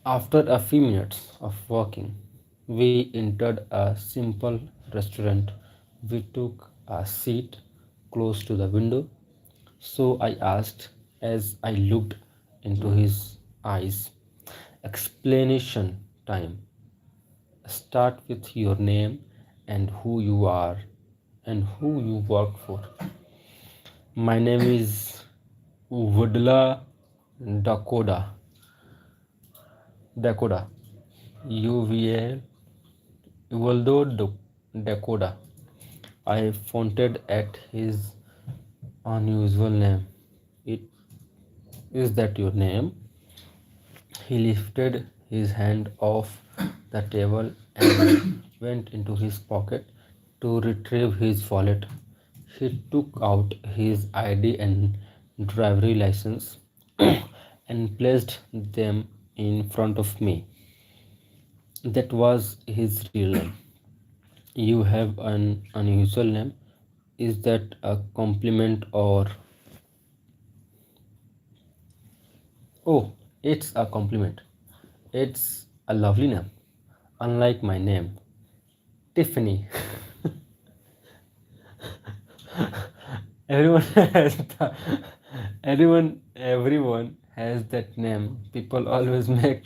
After a few minutes of walking, we entered a simple restaurant. We took a seat close to the window. So I asked as I looked into his eyes, explanation time. Start with your name and who you are and who you work for. My name is Woodla Dakota. Dakota. UVL Uvaldo Dakota. I pointed at his unusual name. It is that your name? He lifted his hand off the table and went into his pocket to retrieve his wallet. He took out his ID and driver's license and placed them in front of me. That was his real name. You have an unusual name. Is that a compliment or? Oh, it's a compliment. It's a lovely name. Unlike my name, Tiffany. Everyone has everyone has that name. People always make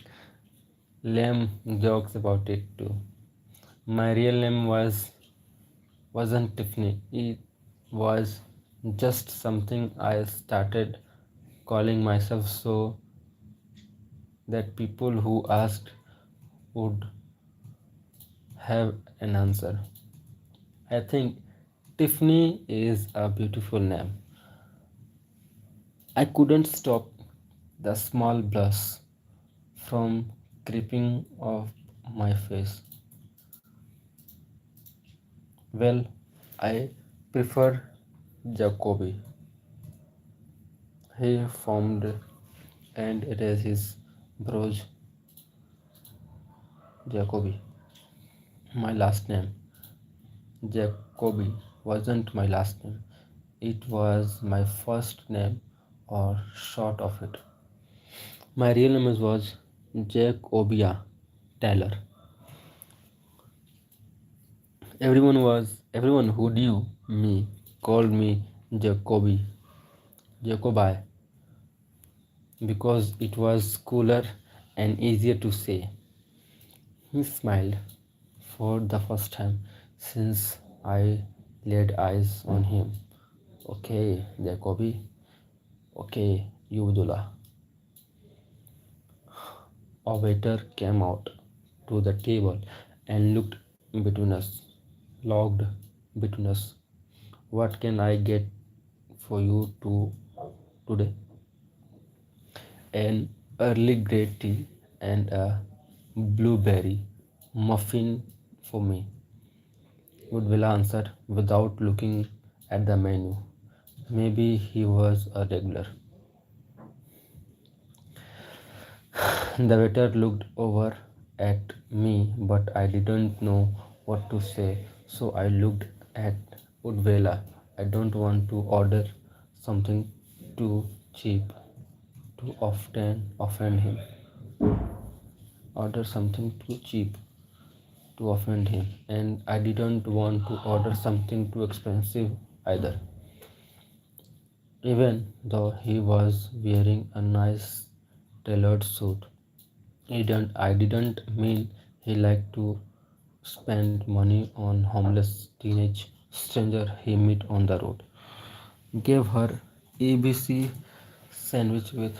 lame jokes about it too. My real name wasn't Tiffany. It was just something I started calling myself so that people who asked would have an answer. I think Tiffany is a beautiful name. I couldn't stop the small blush from creeping off my face. Well, I prefer Jacoby. He formed and it is his broge Jacoby. My last name, Jacoby, wasn't my last name. It was my first name or short of it. My real name was Jacobia Taylor. Everyone who knew me called me Jacobi, because it was cooler and easier to say. He smiled for the first time since I laid eyes on him. Okay, Jacobi. Okay, Yudula. A waiter came out to the table and between us, locked between us. What can I get for you today? An early grey tea and a blueberry muffin for me. Woodvilla answered without looking at the menu. Maybe he was a regular. The waiter looked over at me, but I didn't know what to say, so I looked at Woodvilla. I don't want to order something too cheap to often offend him. Order something too cheap to offend him, and I didn't want to order something too expensive either. Even though he was wearing a nice tailored suit, I didn't mean he liked to spend money on homeless teenage stranger he met on the road. Gave her ABC sandwich with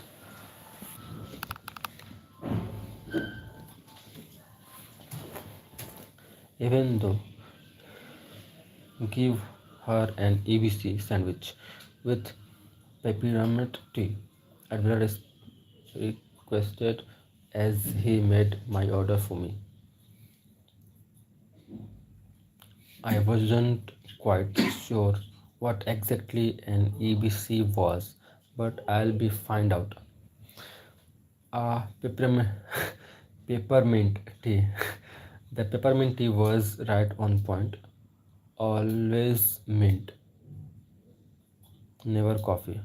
even though give her an ABC sandwich with peppermint tea. Advert requested as he made my order for me. I wasn't quite sure what exactly an EBC was, but I'll be find out. Peppermint, peppermint tea. The peppermint tea was right on point. Always mint, never coffee,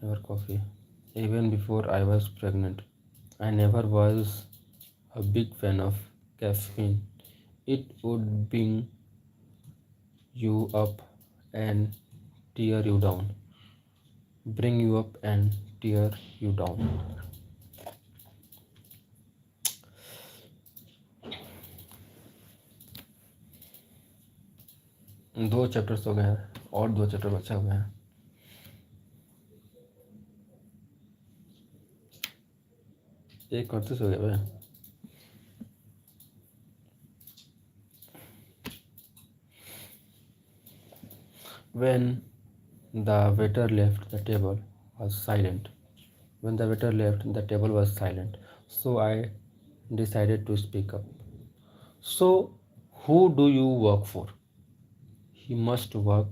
never coffee. Even before I was pregnant, I never was a big fan of caffeine. It would bring you up and tear you down. Bring you up and tear you down. दो chapters हो गए हैं और दो chapter बचे हुए हैं. एक करते हो गया भाई. When the waiter left, the table was silent. When the waiter left, the table was silent. So I decided to speak up. So, who do you work for? He must work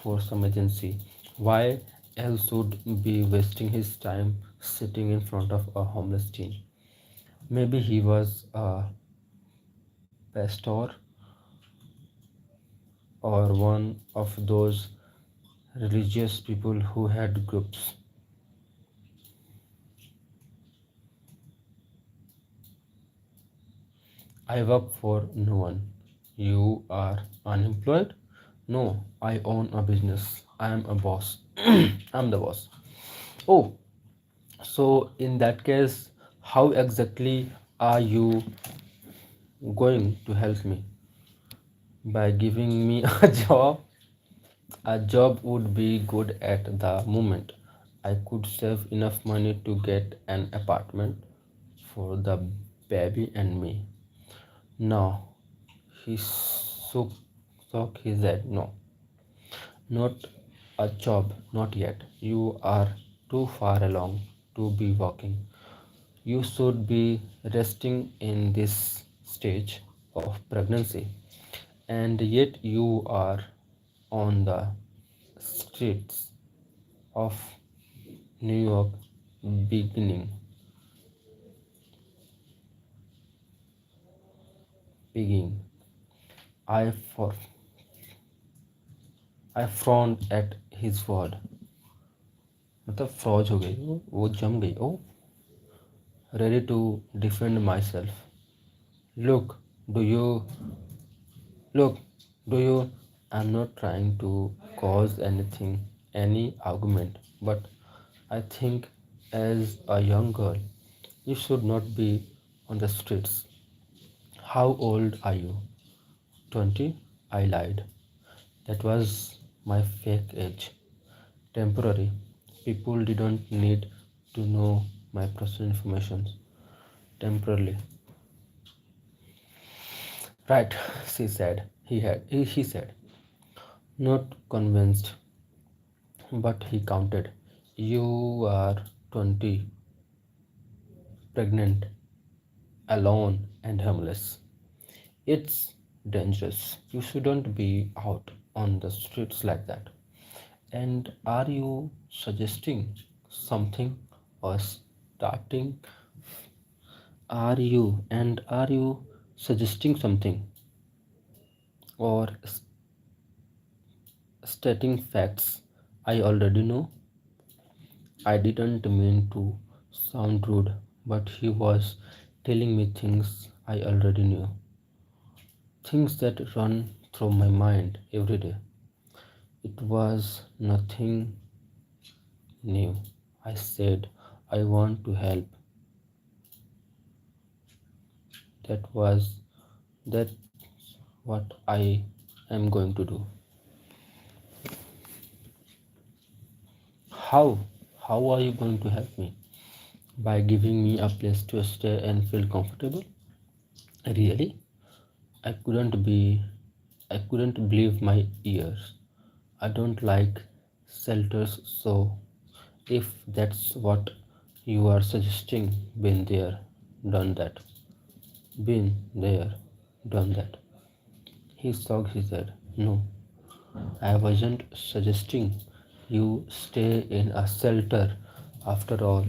for some agency. Why else would be wasting his time sitting in front of a homeless teen? Maybe he was a pastor or one of those religious people who had groups. I work for no one. You are unemployed? No, I own a business. I am a boss. I'm the boss. Oh, so in that case, how exactly are you going to help me? By giving me a job? A job would be good at the moment. I could save enough money to get an apartment for the baby and me. No, he shook his head. No, not a job, not yet. You are too far along to be walking. You should be resting in this stage of pregnancy, and yet you are on the streets of New York beginning, begging. I for I frowned at his word. मतलब फ्रॉज हो गई वो जम गई. Oh, ready to defend myself. Look, do you look? Do you? I'm not trying to cause anything, any argument, but I think as a young girl, you should not be on the streets. How old are you? 20? I lied. That was my fake age. Temporary. People didn't need to know my personal information. Temporarily. Right, she said. He said. Not convinced, but he counted. You are 20, pregnant, alone, and homeless. It's dangerous. You shouldn't be out on the streets like that. And are you suggesting something or starting? Are you suggesting something or stating facts I already know? I didn't mean to sound rude, but he was telling me things I already knew, things that run through my mind every day. It was nothing new. I said, I want to help. That was that's what I am going to do. How? How are you going to help me? By giving me a place to stay and feel comfortable? Really? I couldn't be I couldn't believe my ears. I don't like shelters, so if that's what you are suggesting, been there, done that. Been there, done that. He shook his head. No, I wasn't suggesting you stay in a shelter. After all,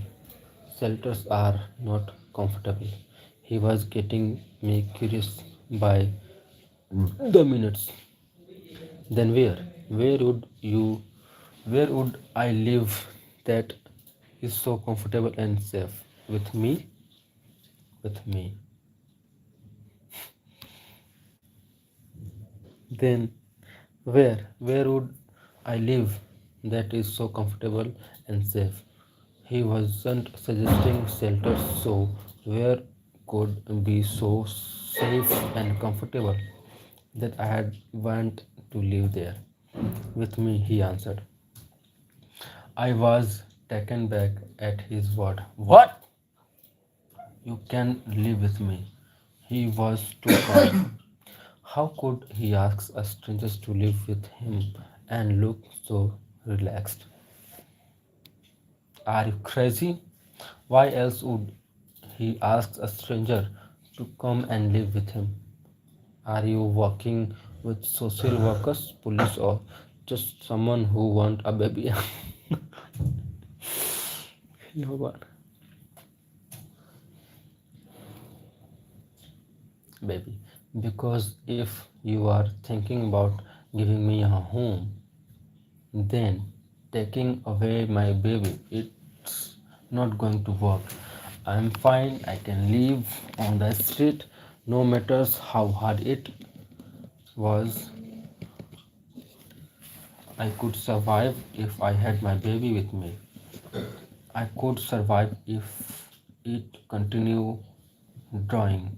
shelters are not comfortable. He was getting me curious by the minutes. Then where? Where would you where would I live that is so comfortable and safe? With me? With me. Then where? Where would I live that is so comfortable and safe? He wasn't suggesting shelters, so where could be so safe and comfortable that I had want to live there? With me, he answered. I was taken back at his word. What? You can live with me. He was too calm. How could he ask a stranger to live with him and look so relaxed? Are you crazy? Why else would he ask a stranger to come and live with him? Are you working with social workers, police, or just someone who want a baby? You know what? Baby. Because if you are thinking about giving me a home, then taking away my baby, it's not going to work. I'm fine, I can live on the street no matters how hard it was. I could survive if I had my baby with me. I could survive it continue drawing.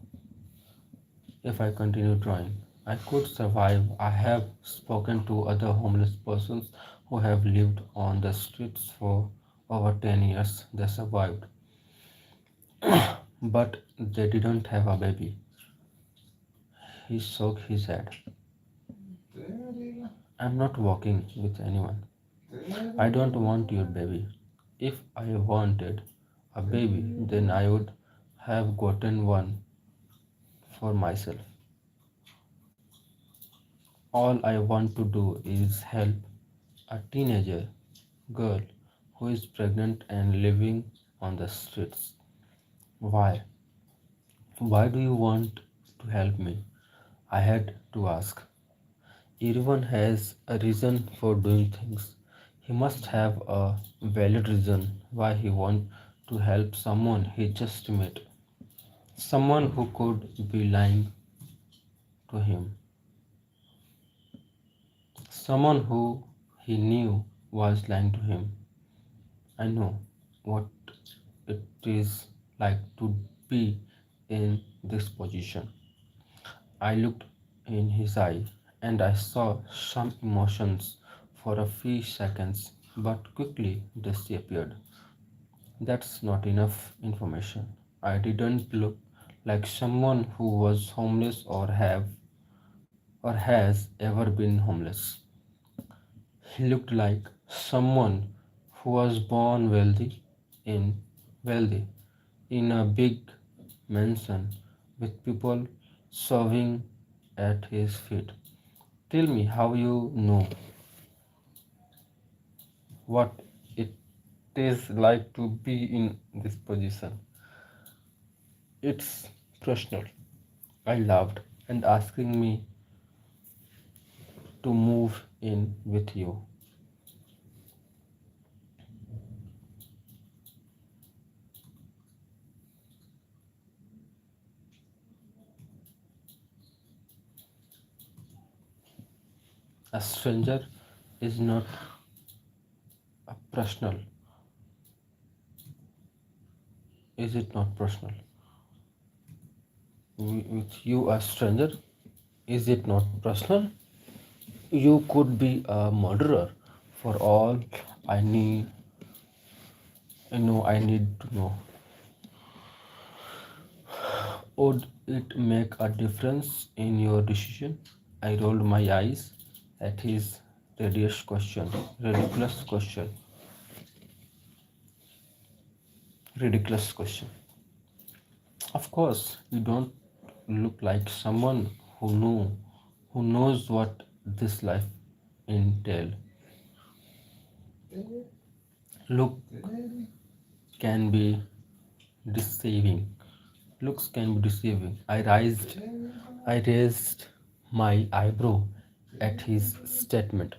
If I continue drawing, I could survive. I have spoken to other homeless persons who have lived on the streets for over 10 years. They survived, but they didn't have a baby. He shook his head. I'm not walking with anyone. I don't want your baby. If I wanted a baby, then I would have gotten one for myself. All I want to do is help a teenager girl who is pregnant and living on the streets. Why? Why do you want to help me? I had to ask. Everyone has a reason for doing things. He must have a valid reason why he wants to help someone he just met. Someone who could be lying to him. Someone who he knew was lying to him. I know what it is like to be in this position. I looked in his eye and I saw some emotions for a few seconds but quickly disappeared. That's not enough information. I didn't look like someone who was homeless or has ever been homeless. He looked like someone who was born wealthy in a big mansion with people serving at his feet. Tell me how you know what it is like to be in this position. It's personal. I laughed and asking me to move in with you. A stranger is not a personal. Is it not personal? With you, a stranger, is it not personal? You could be a murderer for all I need. I need to know. Would it make a difference in your decision? I rolled my eyes at his ridiculous question. Ridiculous question. Ridiculous question. Of course, you don't look like someone who knows what this life entails. Look can be deceiving. Looks can be deceiving. I raised my eyebrow at his statement.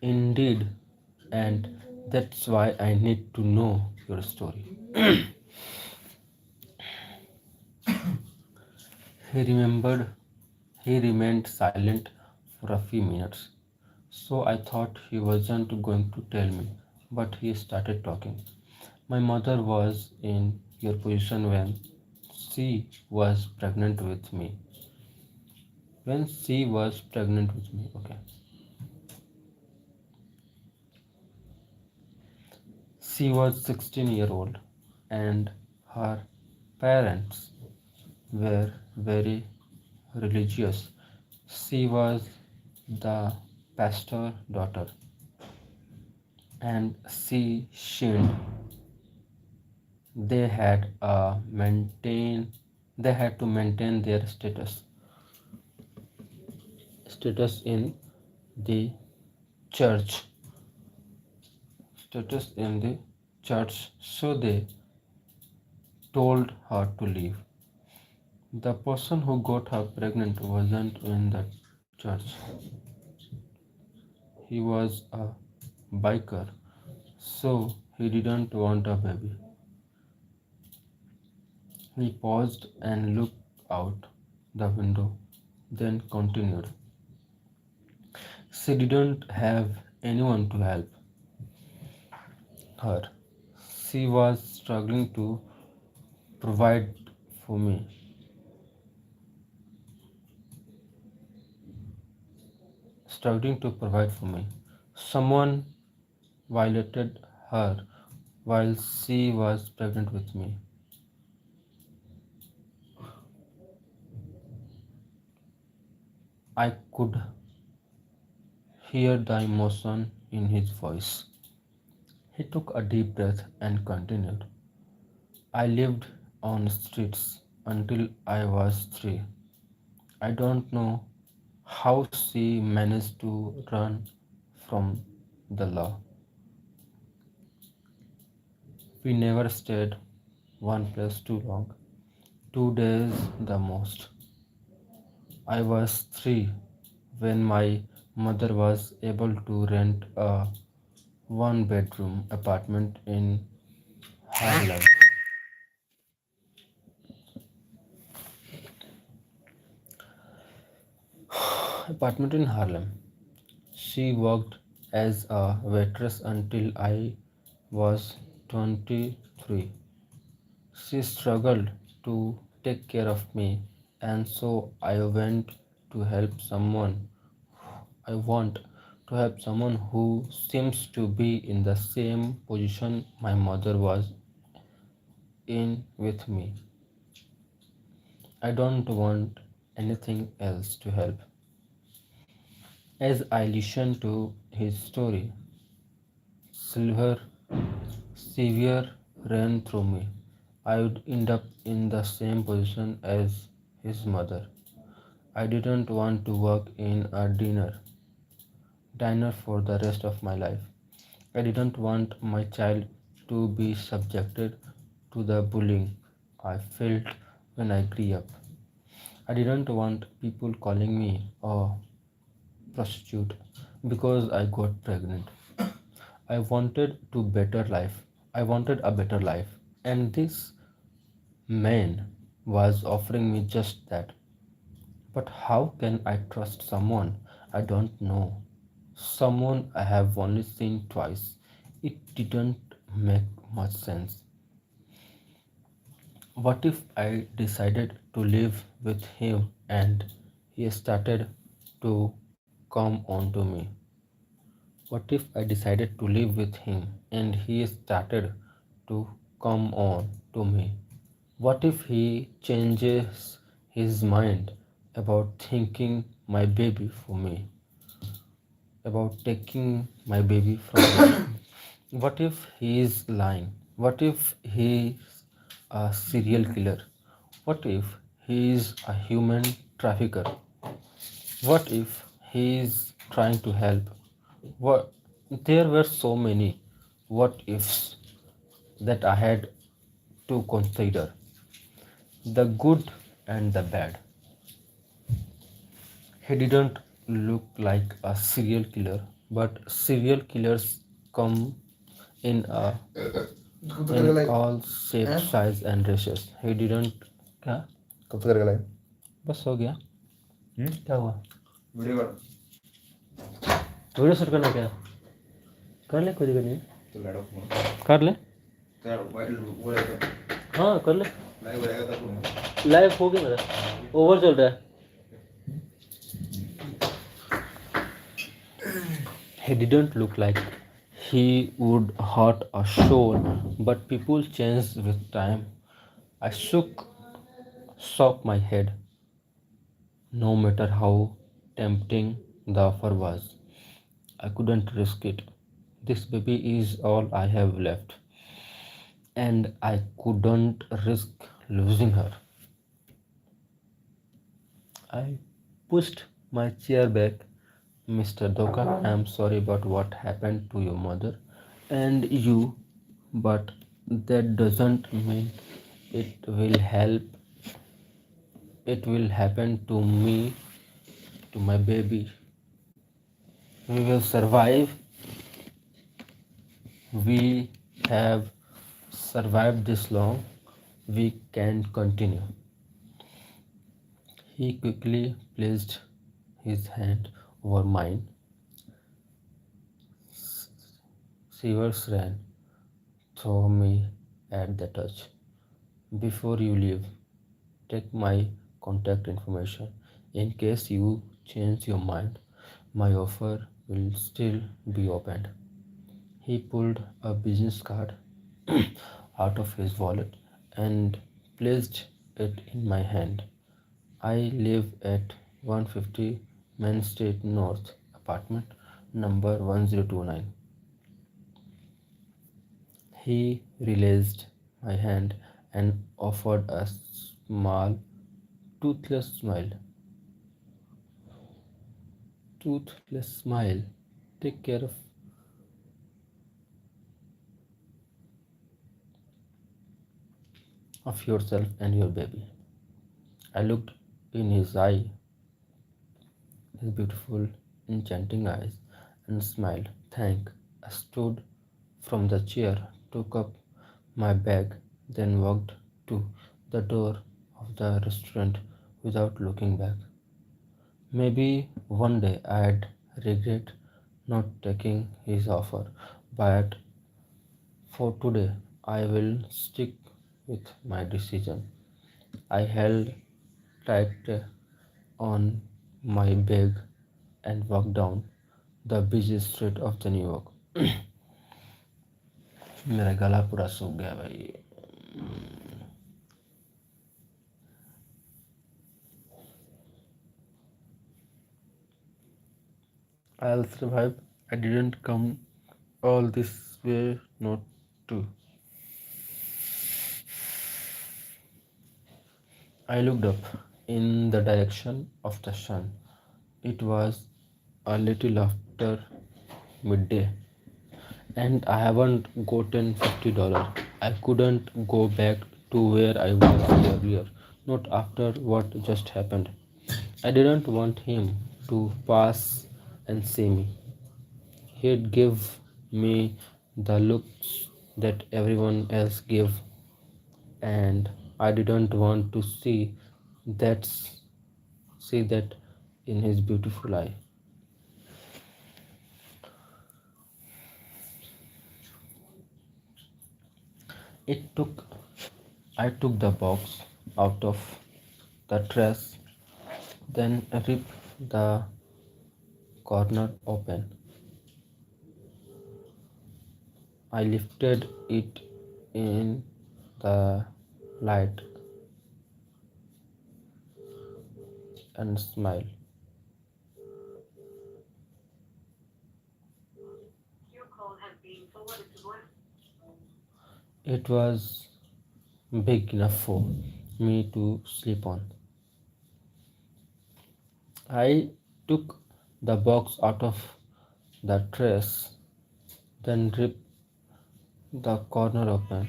Indeed, and that's why I need to know your story. He remembered, he remained silent for a few minutes. So I thought he wasn't going to tell me, but he started talking. My mother was in your position when she was pregnant with me. When she was pregnant with me, okay. She was 16-year old and her parents were very religious. She was the pastor's daughter and she sinned. They had maintain they had to maintain their status in the church status in the church, so they told her to leave. The person who got her pregnant wasn't in the church. He was a biker, so he didn't want a baby. He paused and looked out the window, then continued. She didn't have anyone to help her. She was provide for me, struggling to provide for me. Someone violated her while she was pregnant with me. I could hear the emotion in his voice. He took a deep breath and continued. I lived on streets until I was 3. I don't know how she managed to run from the law. We never stayed one place too long. 2 days the most. I was 3 when my mother was able to rent a one bedroom apartment in Harlem. Apartment in Harlem. She worked as a waitress until I was 23. She struggled to take care of me, and so I want to help someone who seems to be in the same position my mother was in with me. I don't want anything else to help. As I listened to his story, silver severe ran through me. I would end up in the same position as his mother. I didn't want to work in a diner for the rest of my life. I didn't want my child to be subjected to the bullying I felt when I grew up. I didn't want people calling me a prostitute because I got pregnant. I wanted to better life. I wanted a better life. And this man was offering me just that. But how can I trust someone I don't know? Someone I have only seen twice. It didn't make much sense. What if I decided to live with him and he started to come on to me? What if I decided to live with him and he started to come on to me? What if he changes his mind about thinking my baby for me, about taking my baby from me? What if he is lying? What if he is a serial killer? What if he is a human trafficker? What if he is trying to help? What there were so many what ifs that I had to consider, the good and the bad. He didn't look like a serial killer, but serial killers come in all shapes, size and races. He didn't. क्या कब तक करेगा live? बस हो गया. क्या हुआ? Video कर वीडियो शूट करना क्या? कर ले, कोई दिक्कत नहीं. तो लैडो फोन कर ले. तेरा मोबाइल वो रहेगा हाँ कर ले. लाइव रहेगा तब फोन. लाइव हो गया मेरा. ओवर चल रहा है. He didn't look like he would hurt a soul, but people changed with time. I shook my head, no matter how tempting the offer was. I couldn't risk it. This baby is all I have left, and I couldn't risk losing her. I pushed my chair back. Mr. Doka, I am sorry about what happened to your mother and you, but that doesn't mean it will help. It will happen to me, to my baby. We will survive. We have survived this long. We can continue. He quickly placed his hand over mine. Shivers ran through me at the touch. Before you leave, take my contact information. In case you change your mind, my offer will still be opened. He pulled a business card out of his wallet and placed it in my hand. I live at 150 Main Street North, apartment number 1029. He released my hand and offered a small, toothless smile. Toothless smile. Take care of yourself and your baby. I looked in his beautiful, enchanting eyes, and smiled. Thank. I stood from the chair, took up my bag, then walked to the door of the restaurant without looking back. Maybe one day I'd regret not taking his offer, but for today I will stick with my decision. I held tight on my bag and walked down the busy street of the New York. मेरा गला पूरा सूख गया भाई. I'll survive. I didn't come all this way not to. I looked up. in the direction of the sun. It was a little after midday, and I haven't gotten $50. I couldn't go back to where I was earlier, not after what just happened. I didn't want him to pass and see me. He'd give me the looks that everyone else gave, and I didn't want to that see that in his beautiful eye. It took I took the box out of the trash, then ripped the corner open. I lifted it in the light and smiled. It was big enough for me to sleep on. I took the box out of the trash, then ripped the corner open.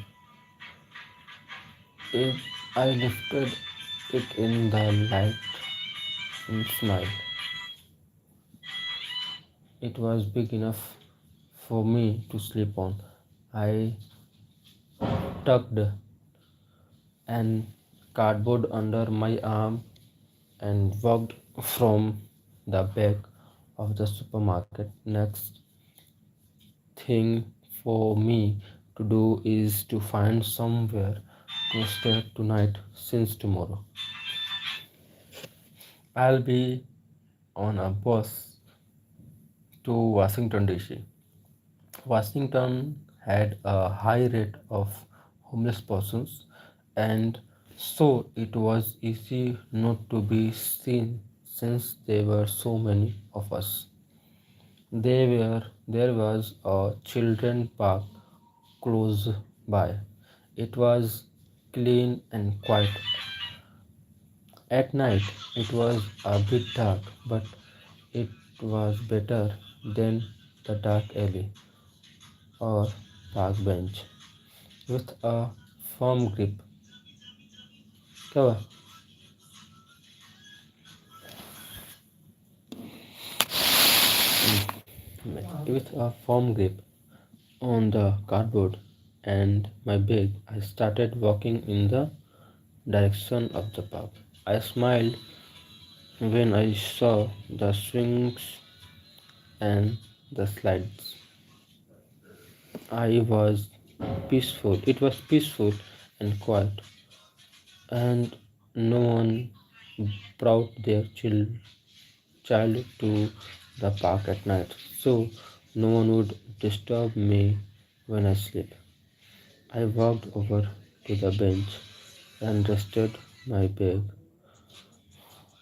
It, I lifted it in the light and smiled. It was big enough for me to sleep on. I tucked an cardboard under my arm and walked from the back of the supermarket. Next thing for me to do is to find somewhere to stay tonight since tomorrow I'll be on a bus to Washington DC. Washington had a high rate of homeless persons, and so it was easy not to be seen since there were so many of us. There was a children park close by. It was clean and quiet. At night it was a bit dark, but it was better than the dark alley or park bench with a firm grip. क्या हुआ? With a firm grip on the cardboard and my bag, I started walking in the direction of the park. I smiled when I saw the swings and the slides. I was peaceful. It was peaceful and quiet, and no one brought their child to the park at night, so no one would disturb me when I sleep. I walked over to the bench and rested my bag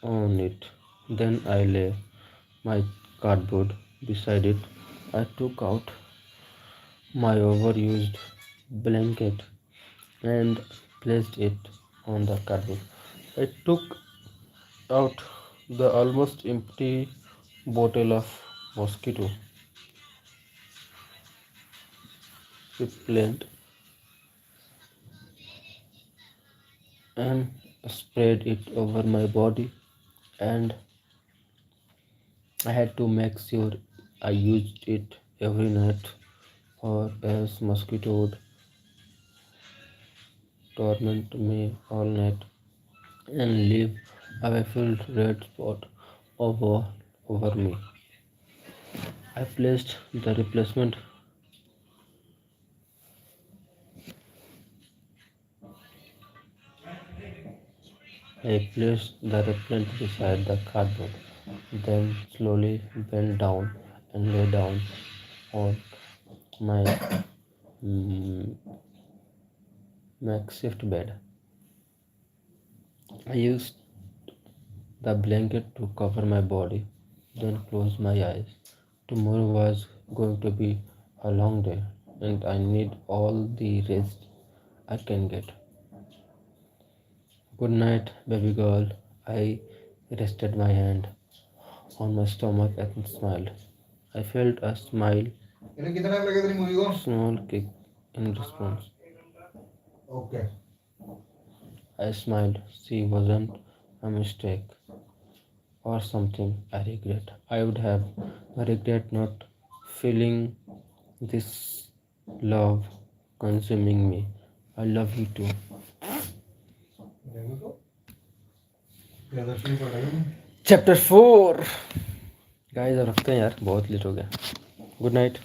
on it. Then I lay my cardboard beside it. I took out my overused blanket and placed it on the cardboard. I took out the almost empty bottle of mosquito repellent and spread it over my body, and I had to make sure I used it every night or else mosquito would torment me all night and leave a baffled red spot over over me. I placed the replacement I placed the repellent beside the cardboard, then slowly bent down and lay down on my mm, makeshift bed. I used the blanket to cover my body, then closed my eyes. Tomorrow was going to be a long day, and I need all the rest I can get. Good night, baby girl. I rested my hand on my stomach and smiled. I felt a smile, इन्हें कितना लगा तेरी movie को? small kick in response. Okay. I smiled. She wasn't a mistake or something I regret. I would have regret not feeling this love consuming me. I love you too. देखो तो प्रदर्शनी पढ़ा chapter 4 guys अब रखते हैं यार, बहुत late हो गया. Good night.